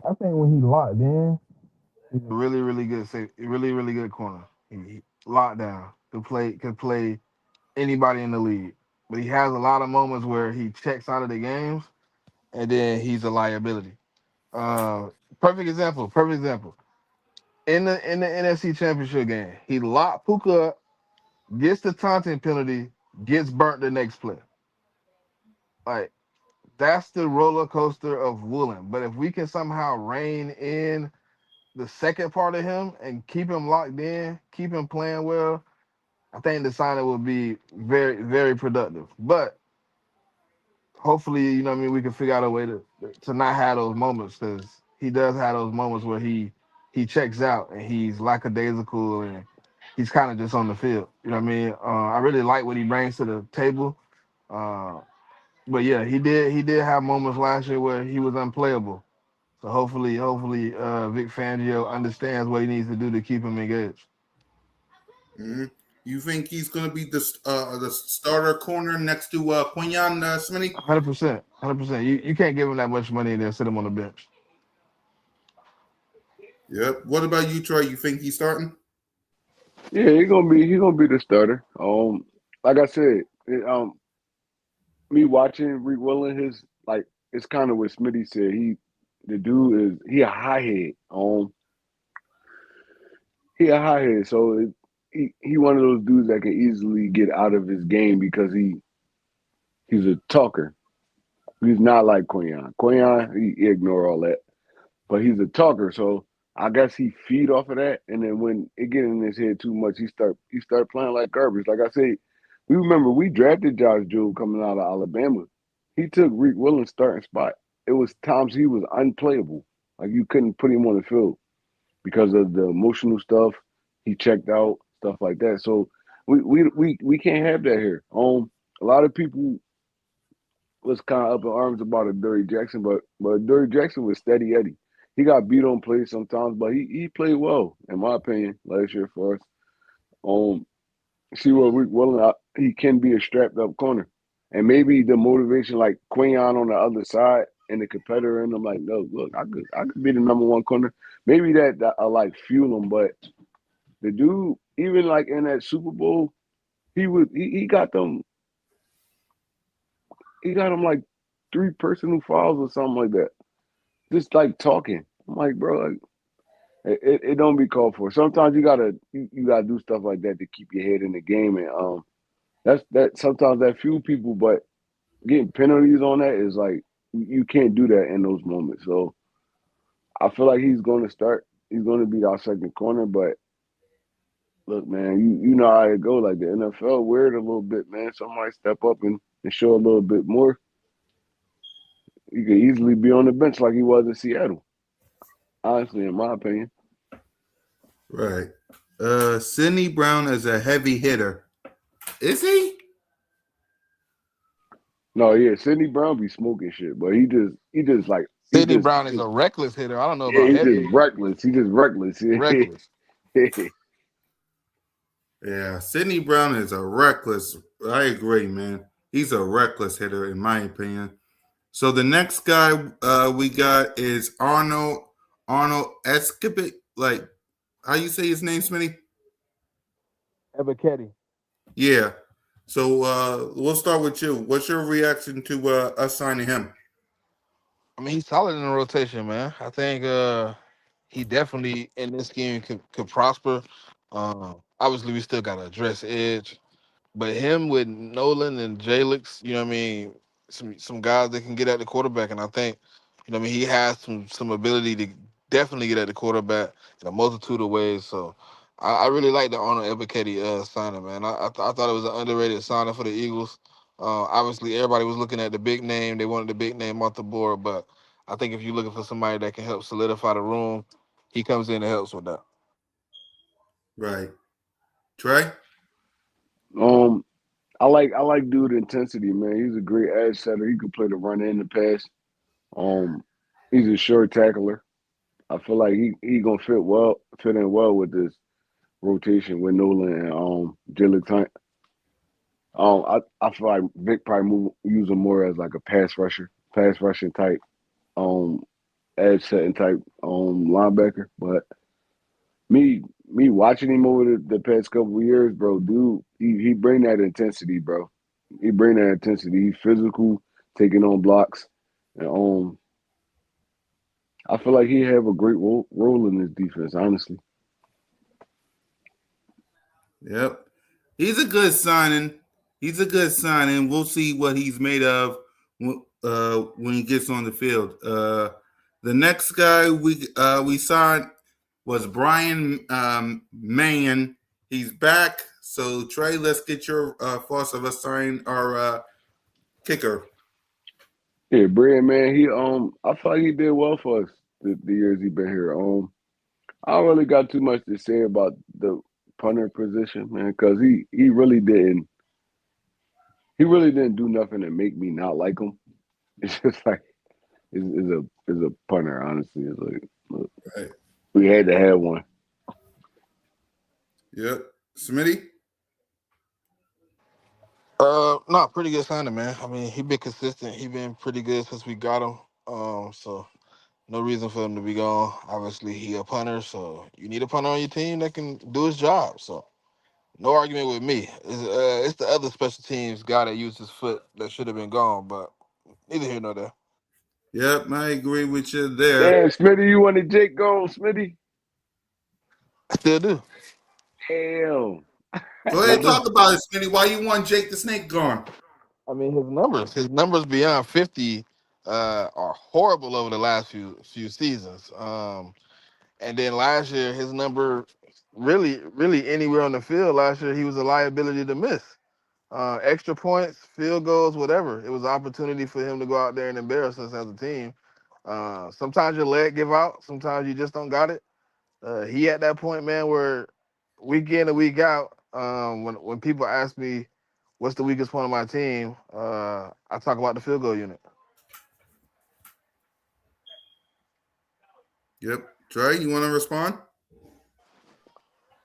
I think when he locked in, he's a really, really good safe, really, really good corner. He locked down. Could play anybody in the league. But he has a lot of moments where he checks out of the games and then he's a liability. Uh, perfect example. Perfect example. In the NFC Championship game, he locked Puka up, gets the taunting penalty, gets burnt the next play. Like that's the roller coaster of Woolen. But if we can somehow rein in the second part of him and keep him locked in, keep him playing well, I think the signing will be very, very productive. But hopefully, you know what I mean, we can figure out a way to not have those moments because he does have those moments where he checks out and he's lackadaisical and he's kind of just on the field. You know what I mean? I really like what he brings to the table. Uh, but yeah, he did have moments last year where he was unplayable. So hopefully, Vic Fangio understands what he needs to do to keep him engaged. Mm-hmm. You think he's going to be the starter corner next to Quinyon Smitty? 100%, 100%. You can't give him that much money and then sit him on the bench. Yep. What about you, Troy? You think he's starting? Yeah, he gonna be the starter. Like I said, me watching Reek Willen, his like it's kind of what Smitty said. The dude he a high head. He a high head, so he one of those dudes that can easily get out of his game because he's a talker. He's not like Quinyon. Quinyon, he ignore all that, but he's a talker. So I guess he feed off of that, and then when it get in his head too much, he start playing like garbage. Like I say, we remember we drafted Josh Jewell coming out of Alabama. He took Reek Williams' starting spot. It was times he was unplayable. Like you couldn't put him on the field because of the emotional stuff. He checked out, stuff like that. So we can't have that here. A lot of people was kind of up in arms about a Dirty Jackson, but Dirty Jackson was steady Eddie. He got beat on plays sometimes, but he played well, in my opinion, last year for us. Um, see what Rick Willen, he can be a strapped up corner, and maybe the motivation like Quinyon on the other side and the competitor, and I'm like, no, look, I could be the number one corner. Maybe that I like fuel him, but the dude, even like in that Super Bowl, he got them like three personal fouls or something like that. Just like talking. I'm like, bro, like, it don't be called for. Sometimes you gotta do stuff like that to keep your head in the game, and that sometimes that fuel people, but getting penalties on that is like you can't do that in those moments. So I feel like he's going to start. He's going to be our second corner, but look, man, you know how it go. Like the NFL, weird a little bit, man. Somebody step up and show a little bit more. He could easily be on the bench like he was in Seattle. Honestly, in my opinion. Right. Sidney Brown is a heavy hitter. Is he? No, yeah, Sidney Brown be smoking shit, but he just like Sidney Brown is a reckless hitter. I don't know yeah, about he just heavy. reckless. He just reckless. Reckless. Yeah, Sidney Brown is a reckless. I agree, man. He's a reckless hitter, in my opinion. So the next guy we got is Arnold Escapit. Like, how you say his name, Smitty? Ebiketie. Yeah. So we'll start with you. What's your reaction to us signing him? I mean, he's solid in the rotation, man. I think he definitely in this game could prosper. Obviously, we still got to address edge, but him with Nolan and Jalix, you know what I mean, some guys that can get at the quarterback, and I think, you know what I mean, he has some ability to definitely get at the quarterback in a multitude of ways. So I really like the Arnold Ebiketie signing, man. I thought it was an underrated signing for the Eagles. Obviously, everybody was looking at the big name. They wanted the big name off the board, but I think if you're looking for somebody that can help solidify the room, he comes in and helps with that. Right. Trey? Um, I like dude intensity, man. He's a great edge setter. He could play the run and the pass. Um, he's a short tackler. I feel like he gonna fit in well with this rotation with Nolan and Jalen Tyne. I feel like Vic probably use him more as like a pass rushing type, um, edge setting type linebacker. But me watching him over the past couple of years, bro, dude, he bring that intensity, bro. He bring that intensity. He's physical, taking on blocks, and I feel like he have a great role in this defense. Honestly, Yep. He's a good signing. He's a good signing. We'll see what he's made of when he gets on the field. The next guy we signed was Brian Mann. He's back. So Trey, let's get your thoughts of us signing our kicker. yeah, Brad, man, I feel like he did well for us the years he been here. I don't really got too much to say about the punter position, man, because he really didn't do nothing to make me not like him. It's just like is a punter, honestly. It's like look, Right. we had to have one. Yep. Smitty. No, pretty good signing, man. I mean, he been consistent. He been pretty good since we got him. So no reason for him to be gone. Obviously, he a punter, so you need a punter on your team that can do his job. So no argument with me. It's the other special teams guy that used his foot that should have been gone, but neither here nor there. Yep, I agree with you there. Damn, Smitty, you wanted Jake gone, Smitty? I still do. Damn. Go Still ahead, do. talk about it, Smitty. Why you want Jake the Snake gone? I mean, his numbers beyond 50 are horrible over the last few seasons. And then last year, his number really anywhere on the field last year, he was a liability to miss. Extra points, field goals, whatever. It was an opportunity for him to go out there and embarrass us as a team. Sometimes your leg give out. Sometimes you just don't got it. He at that point, man, where week in and week out, when people ask me what's the weakest point of my team, I talk about the field goal unit. Yep. Trey, you want to respond?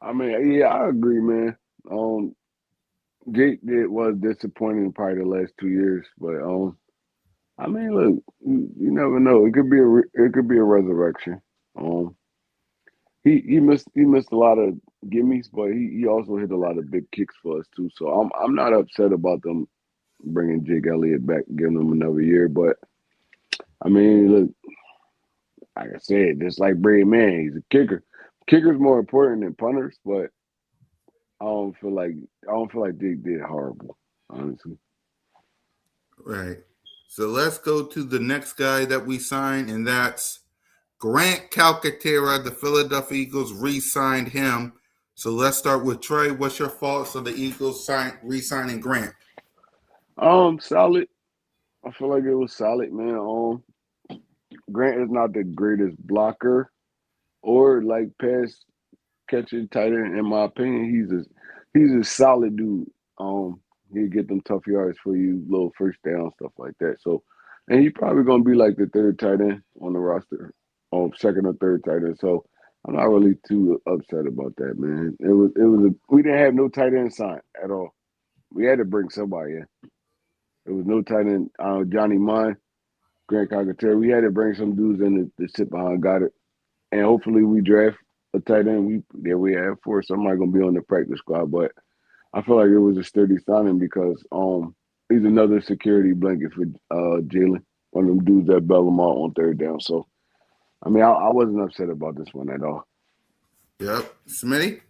I mean, yeah, I agree, man. Um, Jake did was disappointing probably the last 2 years, but I mean, look, you never know. It could be a resurrection. Um, he missed a lot of gimmies, but he also hit a lot of big kicks for us too. So I'm not upset about them bringing Jake Elliott back, giving him another year. But I mean, look, like I said, just like Brady Man, he's a kicker. Kicker's more important than punters, but I don't feel like Jake did horrible, honestly. Right. So let's go to the next guy that we signed, and that's Grant Calcaterra. The Philadelphia Eagles re-signed him. So let's start with Trey. What's your thoughts on the Eagles re-signing Grant? Solid. I feel like it was solid, man. Grant is not the greatest blocker or like pass catching tight end, in my opinion. He's a solid dude. He get them tough yards for you, little first down stuff like that. So, and he probably gonna be like the third tight end on the roster, second or third tight end. So, I'm not really too upset about that, man. We didn't have no tight end sign at all. We had to bring somebody in. There was no tight end. Johnny Mine, Grant Calcaterra. We had to bring some dudes in to sit behind. Got it, and hopefully we draft a tight end. We have four. Somebody gonna be on the practice squad, but I feel like it was a sturdy signing because he's another security blanket for Jalen, one of them dudes that bail him out on third down. So I mean, I wasn't upset about this one at all. Yep. Smitty?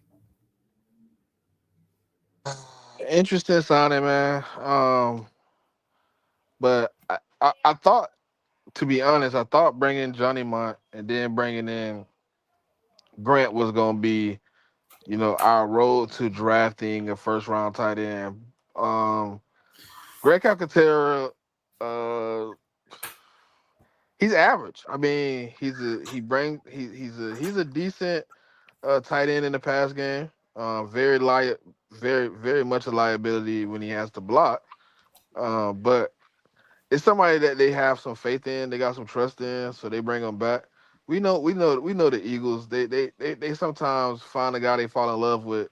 Interesting signing, man. But I thought, to be honest, I thought bringing Johnny Mont and then bringing in Grant was gonna be, our road to drafting a first round tight end. Um, Greg Calcaterra, uh, he's average. I mean, he's a decent tight end in the pass game. Very much a liability when he has to block. But it's somebody that they have some faith in. They got some trust in, so they bring him back. We know the Eagles. They sometimes find a guy they fall in love with.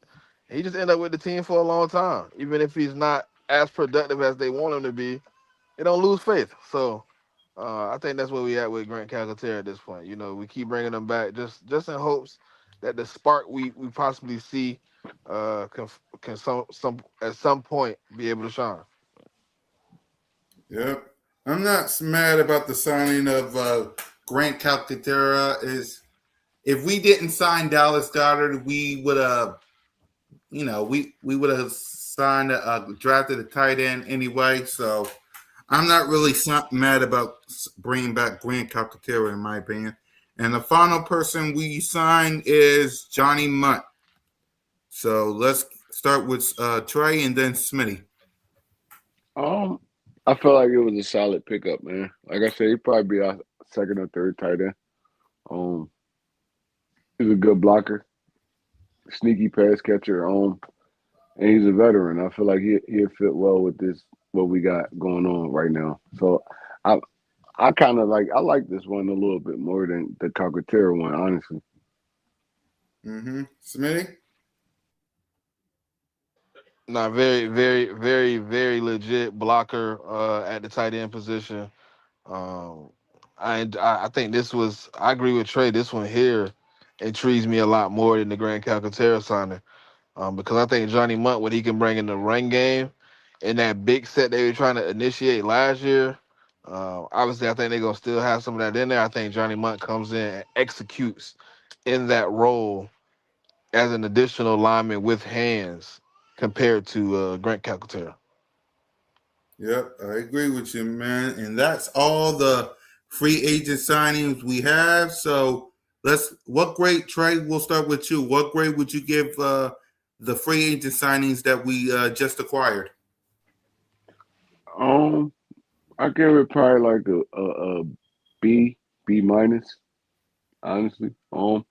And he just end up with the team for a long time, even if he's not as productive as they want him to be. They don't lose faith. So I think that's where we at with Grant Calcaterra at this point. We keep bringing him back just in hopes that the spark we possibly see can some at some point be able to shine. Yep. I'm not mad about the signing of Grant Calcaterra. Is if we didn't sign Dallas Goddard, we would have, we would have signed drafted a tight end anyway. So I'm not really mad about bringing back Grant Calcaterra, in my opinion. And the final person we signed is Johnny Munt. So let's start with Trey and then Smitty. Um, I felt like it was a solid pickup, man. Like I said, he'd probably be our second or third tight end. Um, he's a good blocker, sneaky pass catcher. And he's a veteran. I feel like he'll fit well with this what we got going on right now. So I I kind of I like this one a little bit more than the Calcaterra one, honestly. Mm-hmm. Smitty? Not very legit blocker at the tight end position. Um, I think this was. I agree with Trey. This one here intrigues me a lot more than the Grand Calcaterra signing. Because I think Johnny Munt, what he can bring in the run game, in that big set they were trying to initiate last year. Obviously, I think they're gonna still have some of that in there. I think Johnny Munt comes in and executes in that role as an additional lineman with hands compared to Grant Calcaterra. Yep, I agree with you, man. And that's all the free agent signings we have. So what grade, Trey, we'll start with you. What grade would you give the free agent signings that we just acquired? Um, I give it probably like a B minus, honestly. A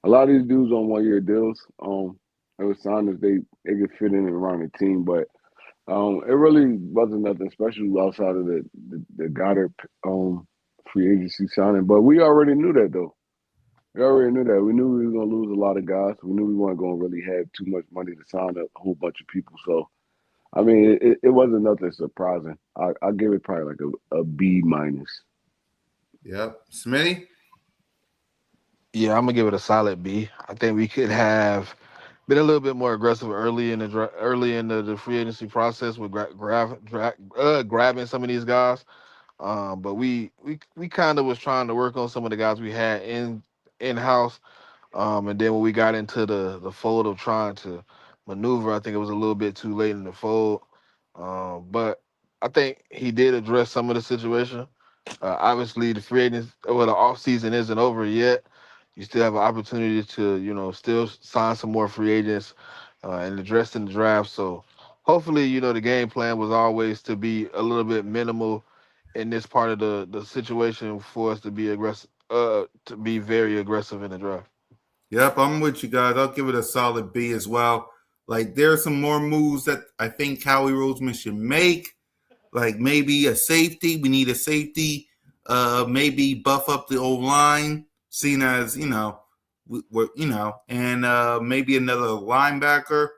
lot of these dudes on 1 year deals. It was signed as they could fit in and around the team, but it really wasn't nothing special outside of the Goddard free agency signing. But we already knew that though. We already knew that. We knew we were gonna lose a lot of guys. We knew we weren't gonna really have too much money to sign a whole bunch of people. So I mean, it wasn't nothing surprising. I give it probably like a B minus. Yep. Smitty? Yeah, I'm gonna give it a solid B. I think we could have been a little bit more aggressive early in the free agency process with grabbing some of these guys. But we kind of was trying to work on some of the guys we had in house. And then when we got into the fold of trying to maneuver, I think it was a little bit too late in the fold. But I think he did address some of the situation. Obviously, the off season isn't over yet. You still have an opportunity to, still sign some more free agents and address in the draft. So hopefully, the game plan was always to be a little bit minimal in this part of the situation for us to be aggressive, to be very aggressive in the draft. Yep, I'm with you guys. I'll give it a solid B as well. Like, there are some more moves that I think Howie Roseman should make. Like maybe a safety. We need a safety. Maybe buff up the old line, seen as and maybe another linebacker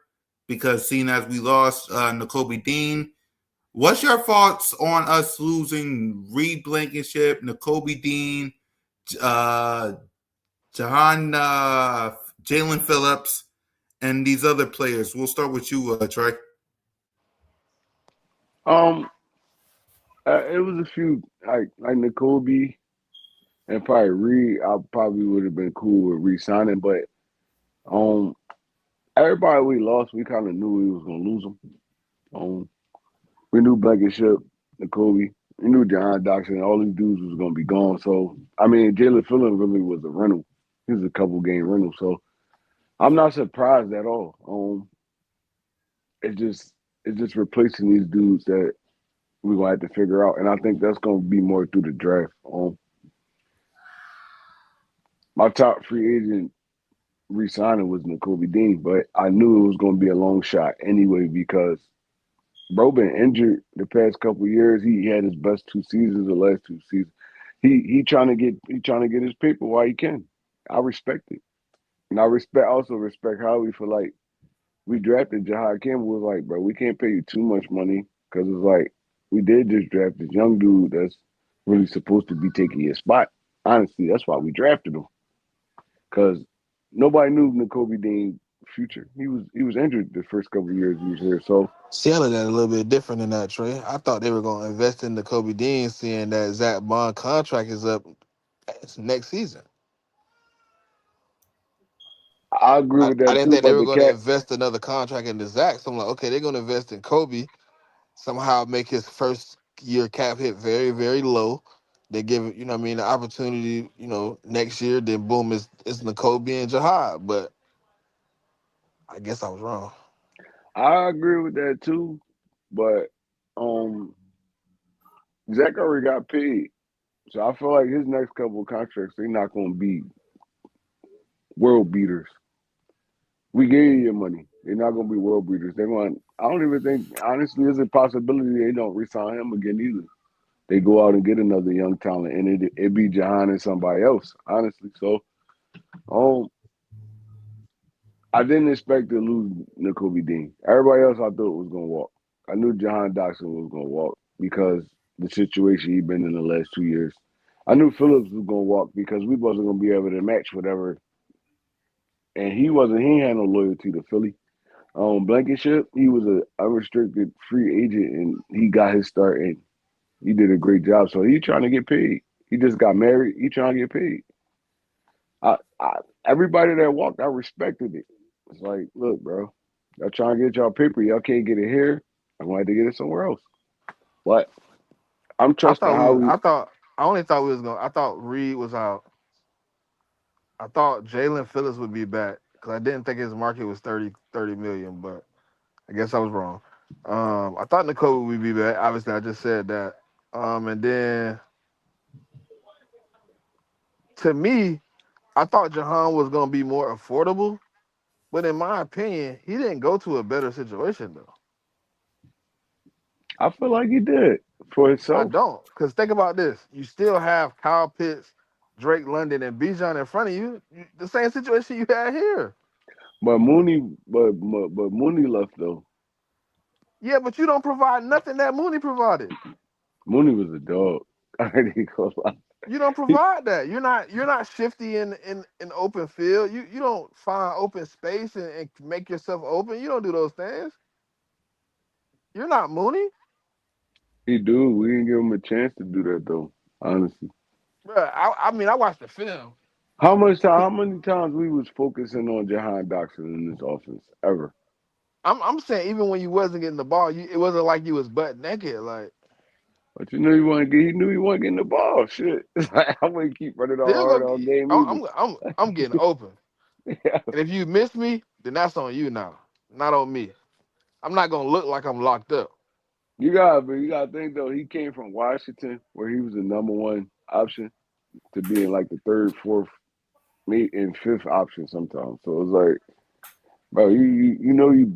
because seen as we lost N'Kobe Dean. What's your thoughts on us losing Reed Blankenship, N'Kobe Dean, uh, Jahan, Jalen Phillips, and these other players? We'll start with you, Trey. Um, it was a few like N'Kobe and probably Reed. I probably would have been cool with re-signing, but um, everybody we lost, we kind of knew we was gonna lose them. Um, we knew Blankenship, N'Kobe. We knew John Doxson, all these dudes was gonna be gone. So I mean, Jalen Phillips really was a rental. He was a couple game rental. So I'm not surprised at all. It's just it's just replacing these dudes that we're gonna have to figure out, and I think that's gonna be more through the draft. My top free agent re-signing was N'Kobe Dean, but I knew it was gonna be a long shot anyway because bro been injured the past couple years. He had his best 2 seasons, the last 2 seasons. He trying to get his paper while he can. I respect it, and I respect Howie for like we drafted Jahad Campbell. Was like, bro, we can't pay you too much money because it's like we did just draft this young dude that's really supposed to be taking your spot. Honestly, that's why we drafted him because nobody knew N'Kobe Dean's future. He was injured the first couple of years he was here. So Seattle got a little bit different than that, Trey. I thought they were going to invest in the Kobe Dean, seeing that Zach Bond contract is up next season. I agree I, with I that didn't too. think they But were the going to cat, invest another contract into Zach. So I'm like, okay, they're going to invest in Kobe, somehow make his first year cap hit very, very low. They give it, you know what I mean, the opportunity, next year, then boom, it's N'Kobe and Jahad. But I guess I was wrong. I agree with that too. But um, Zach already got paid, so I feel like his next couple of contracts they're not going to be world beaters. We gave you your money. They're not going to be world beaters. They're going. I don't even think honestly, there's a possibility they don't resign him again either. They go out and get another young talent, and it be Jahan and somebody else. Honestly, so um, I didn't expect to lose N'Kobe Dean. Everybody else I thought was gonna walk. I knew Jahan Dotson was gonna walk because the situation he been in the last 2 years. I knew Phillips was gonna walk because we wasn't gonna be able to match whatever, and he wasn't. He had no loyalty to Philly. Blankenship, he was a unrestricted free agent, and he got his start, and he did a great job. So he trying to get paid. He just got married. He trying to get paid. I everybody that walked, I respected it. It's like, look, bro, y'all trying to get y'all paper, y'all can't get it here. I'm going to have to get it somewhere else. But I'm I trusting thought how we, we. I thought, I only thought we was going. I thought Reed was out. I thought Jalen Phillips would be back because I didn't think his market was 30 million, but I guess I was wrong. I thought Nicole would be back. Obviously, I just said that. And then to me, I thought Jahan was gonna be more affordable, but in my opinion, he didn't go to a better situation though. I feel like he did for I himself. don't, because think about this: you still have Kyle Pitts, Drake London, and Bijan in front of you. The same situation you had here. But Mooney, but Mooney left though. Yeah, but you don't provide nothing that Mooney provided. Mooney was a dog. I ain't gonna lie. You don't provide that. You're not shifty in open field. You don't find open space and make yourself open. You don't do those things. You're not Mooney, He do. We didn't give him a chance to do that though. Honestly, bro. I mean, I watched the film. how much time? He, How many times we was focusing on Jahan Dotson in this offense ever? I'm saying even when you wasn't getting the ball, it wasn't like you was butt naked. Like But you knew he wasn't get. He knew he wasn't getting the ball. Shit, I wouldn't keep running all still hard go. all game I'm either. I'm I'm getting open. And if you miss me, then that's on you now, not on me. I'm not gonna look like I'm locked up. You gotta think though. He came from Washington, where he was the number one option, to being like the third, fourth, maybe and fifth option sometimes. So it's like, bro, you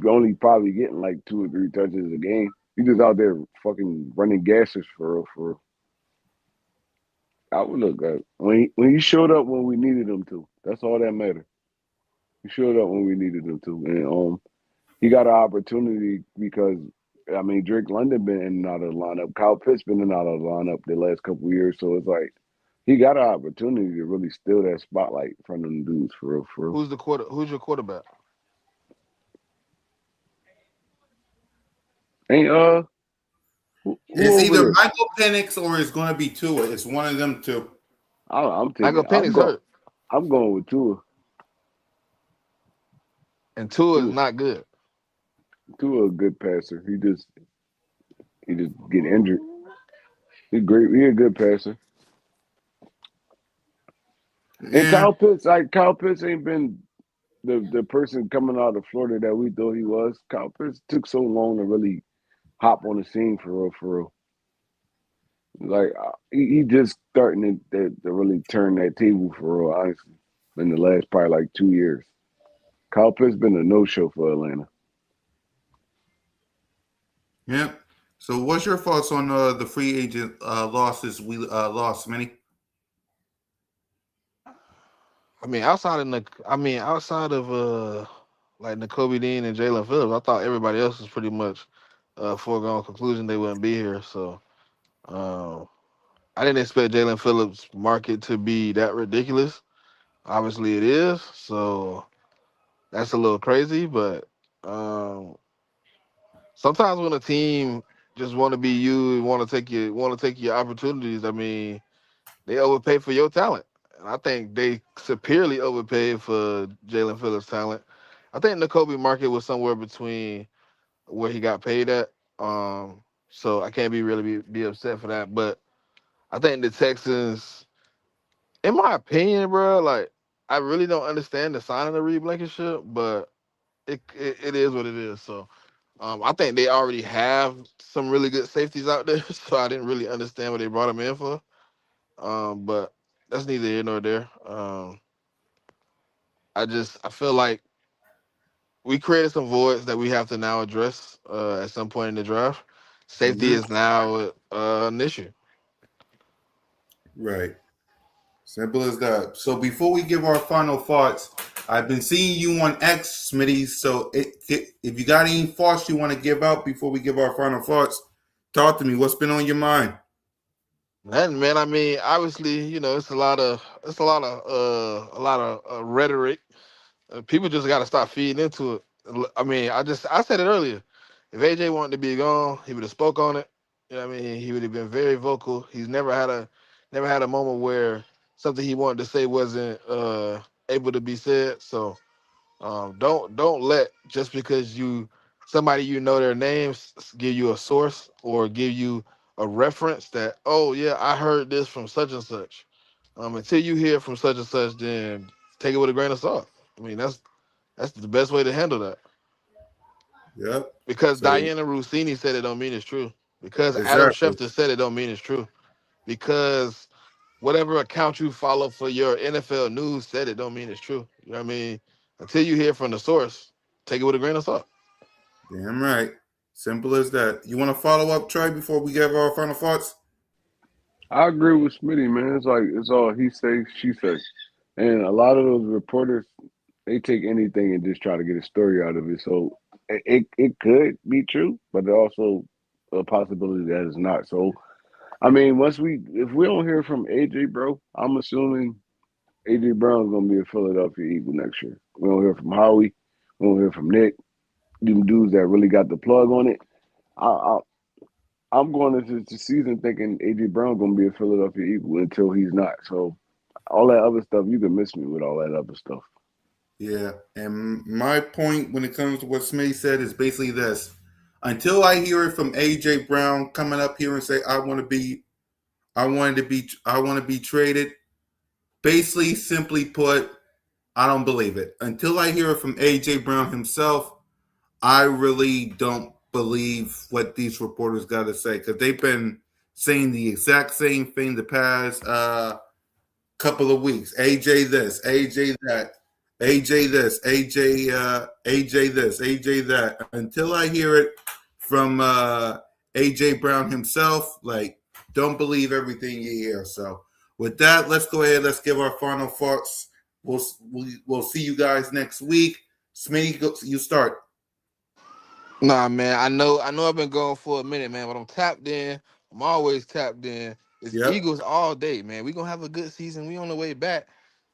only probably getting like 2 or 3 touches a game. You just out there fucking running gases for real, for real. I would look good when he showed up when we needed him to. That's all that mattered. He showed up when we needed him to, and he got an opportunity because I mean Drake London been in and out of the lineup. Kyle Pitts been in and out of the lineup the last couple of years, so it's like he got an opportunity to really steal that spotlight from them dudes for real, for real. Who's your quarterback? Ain't who It's over either there? Michael Penix or it's going to be Tua. It's one of them two. I'm taking. Michael Penix hurt, I'm going with Tua. and Tua is Tua. not good. Tua a good passer. He just get injured. He's great. He a good passer. And Yeah. Kyle Pitts ain't been. the person coming out of Florida that we thought he was, Kyle Pitts took so long to really hop on the scene for real, for real. Like he just starting to really turn that table for real, honestly. In the last probably like 2 years, Kyle Pitts been a no show for Atlanta. Yeah. So, what's your thoughts on the free agent losses we lost, Minnie? outside of like N'Kobe Dean and Jalen Phillips, I thought everybody else was pretty much foregone conclusion they wouldn't be here. So um, I didn't expect Jalen Phillips' market to be that ridiculous. Obviously, it is. So that's a little crazy, but um, sometimes when a team just want to be you and want to take your opportunities, I mean, they overpay for your talent. And I think they superiorly overpaid for Jalen Phillips' talent. I think the Kobe market was somewhere between where he got paid at. So I can't be upset for that. But I think the Texans, in my opinion, bro, like I really don't understand the signing of Reed Blankenship, but it is what it is. So I think they already have some really good safeties out there. So I didn't really understand what they brought him in for. But that's neither here nor there. I feel like we created some voids that we have to now address at some point in the draft. Safety Hmm. is now an issue. Right. Simple as that. So before we give our final thoughts, I've been seeing you on X, Smitty. So if you got any thoughts you want to give out before we give our final thoughts, talk to me. What's been on your mind? Nothing, man. I mean, obviously, it's a lot of rhetoric. People just got to stop feeding into it. I mean, I said it earlier. If AJ wanted to be gone, he would have spoke on it. You know what I mean? He would have been very vocal. He's never had a moment where something he wanted to say wasn't able to be said. So don't let just because somebody you know their names give you a source or give you a reference that, oh yeah, I heard this from such and such. Until you hear from such and such, then take it with a grain of salt. I mean that's the best way to handle that. Yep. Because So Diana Rossini said it don't mean it's true. Because Adam exactly. Schefter said it don't mean it's true. Because whatever account you follow for your NFL news said it don't mean it's true. You know what I mean? Until you hear from the source, take it with a grain of salt. Damn right. Simple as that. You want to follow up, Trey, before we give our final thoughts? I agree with Smitty, man. It's like it's all he say, she say, and a lot of those reporters they take anything and just try to get a story out of it. So it could be true, but there's also a possibility that it's not. So I mean, once we if we don't hear from AJ, bro, I'm assuming AJ Brown's gonna be a Philadelphia Eagle next year. We don't hear from Howie. We don't hear from Nick. Them dudes that really got the plug on it. I, I'm going into the season thinking AJ Brown gonna be a Philadelphia Eagle until he's not. So all that other stuff, you can miss me with all that other stuff. Yeah. And my point when it comes to what Smitty said is basically this. Until I hear it from AJ Brown coming up here and say I want to be traded. Basically, simply put, I don't believe it. Until I hear it from AJ Brown himself, I really don't believe what these reporters got to say because they've been saying the exact same thing the past couple of weeks. AJ this, AJ that, AJ this, AJ this, AJ that. Until I hear it from AJ Brown himself, like don't believe everything you hear. So with that, let's go ahead. Let's give our final thoughts. We'll see you guys next week. Smitty, you start. Nah, man. I know I've been going for a minute, man, but I'm tapped in. I'm always tapped in. It's Yep. Eagles all day, man. We gonna have a good season. We on the way back.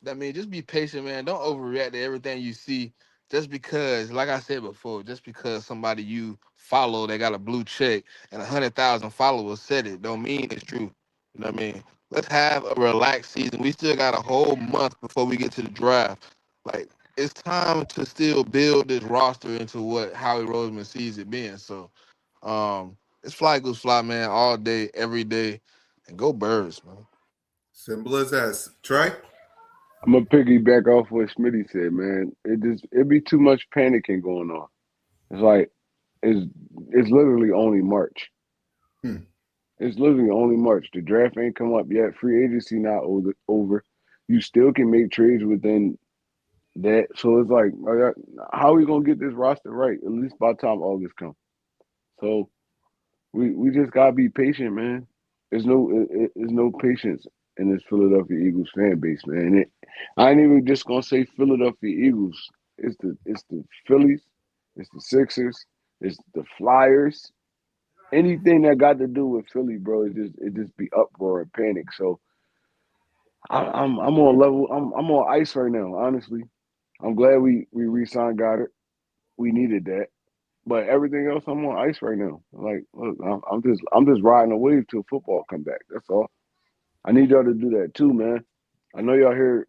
I mean, just be patient, man. Don't overreact to everything you see. Just because, like I said before, just because somebody you follow they got a blue check and 100,000 followers said it, don't mean it's true. You know what I mean? Let's have a relaxed season. We still got a whole month before we get to the draft. Like it's time to still build this roster into what Howie Roseman sees it being. So it's fly goose fly, man, all day, every day. And go birds, man. Simple as that. Trey? I'm gonna piggyback off what Smitty said, man. It be too much panicking going on. It's like it's it's literally only March. Hmm. It's literally only March. The draft ain't come up yet. Free agency not over. You still can make trades within that. So it's like, how are we gonna get this roster right? At least by the time August comes. So we just gotta be patient, man. There's no patience in this Philadelphia Eagles fan base, man. I ain't even just gonna say Philadelphia Eagles. It's the Phillies, it's the Sixers, it's the Flyers. Anything that got to do with Philly, bro, it just be uproar and panic. So I'm on level. I'm on ice right now. Honestly, I'm glad we re-signed Goddard. We needed that. But everything else, I'm on ice right now. Like, look, I'm just riding a wave till football come back. That's all. I need y'all to do that too, man. I know y'all hear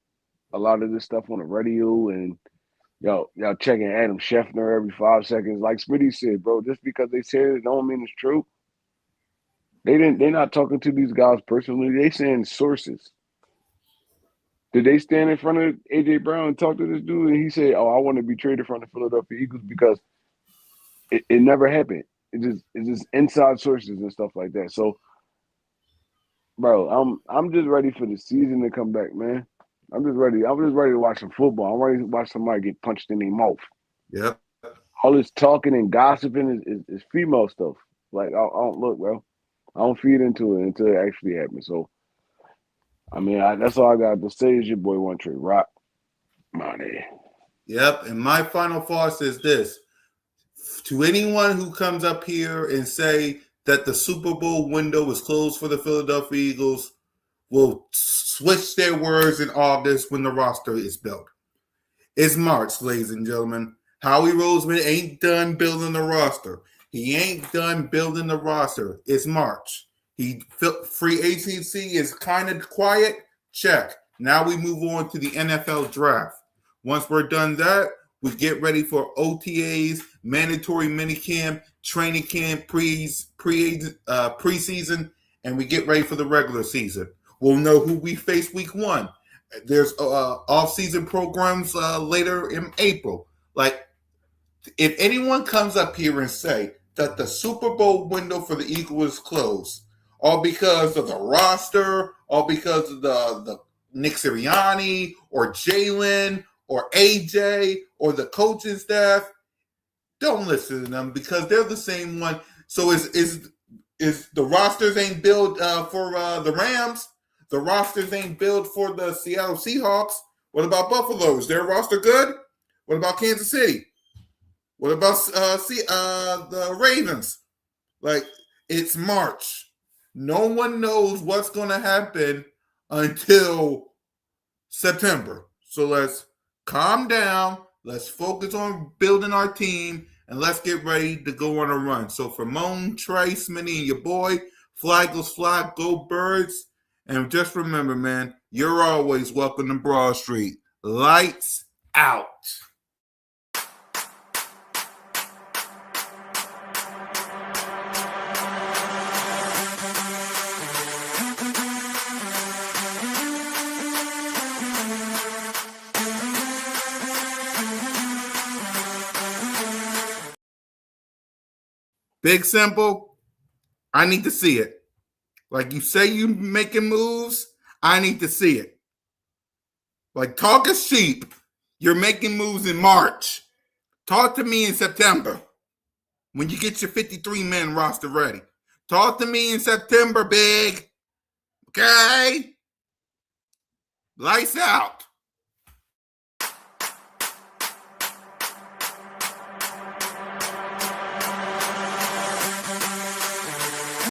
a lot of this stuff on the radio, and y'all checking Adam Scheffner every 5 seconds. Like Smitty said, bro, just because they said it don't mean it's true. They're not talking to these guys personally. They saying sources. Did they stand in front of AJ Brown and talk to this dude, and he said, "Oh, I want to be traded from the Philadelphia Eagles because it never happened. It's just inside sources and stuff like that." So, bro, I'm just ready for the season to come back, man. I'm just ready. I'm just ready to watch some football. I'm ready to watch somebody get punched in their mouth. Yep. All this talking and gossiping is female stuff. Like, I don't look, bro. I don't feed into it until it actually happens. So, I mean, that's all I got to say. Is your boy One Tree Rock Money. Yep. And my final thoughts is this: to anyone who comes up here and say that the Super Bowl window is closed for the Philadelphia Eagles will switch their words in August when the roster is built. It's March, ladies and gentlemen. Howie Roseman ain't done building the roster. He ain't done building the roster. It's March. Free agency is kind of quiet. Check. Now we move on to the NFL draft. Once we're done that, we get ready for OTAs, mandatory minicamp, training camp, preseason, and we get ready for the regular season. We'll know who we face week one. There's off-season programs later in April. Like, if anyone comes up here and say that the Super Bowl window for the Eagles is closed, all because of the roster, all because of the Nick Sirianni or Jalen or AJ or the coaching staff, don't listen to them because they're the same one. So is the rosters ain't built for the Rams? The rosters ain't built for the Seattle Seahawks. What about Buffalo? Is their roster good? What about Kansas City? What about the Ravens? Like, it's March. No one knows what's going to happen until September. So let's calm down. Let's focus on building our team and let's get ready to go on a run. So for Moan, Trace, Minnie, and your boy, fly goes fly, go birds. And just remember, man, you're always welcome to Broad Street. Lights out. Big Simple, I need to see it. Like you say you making moves, I need to see it. Like talk is cheap. You're making moves in March. Talk to me in September when you get your 53-man roster ready. Talk to me in September, big. Okay? Lights out.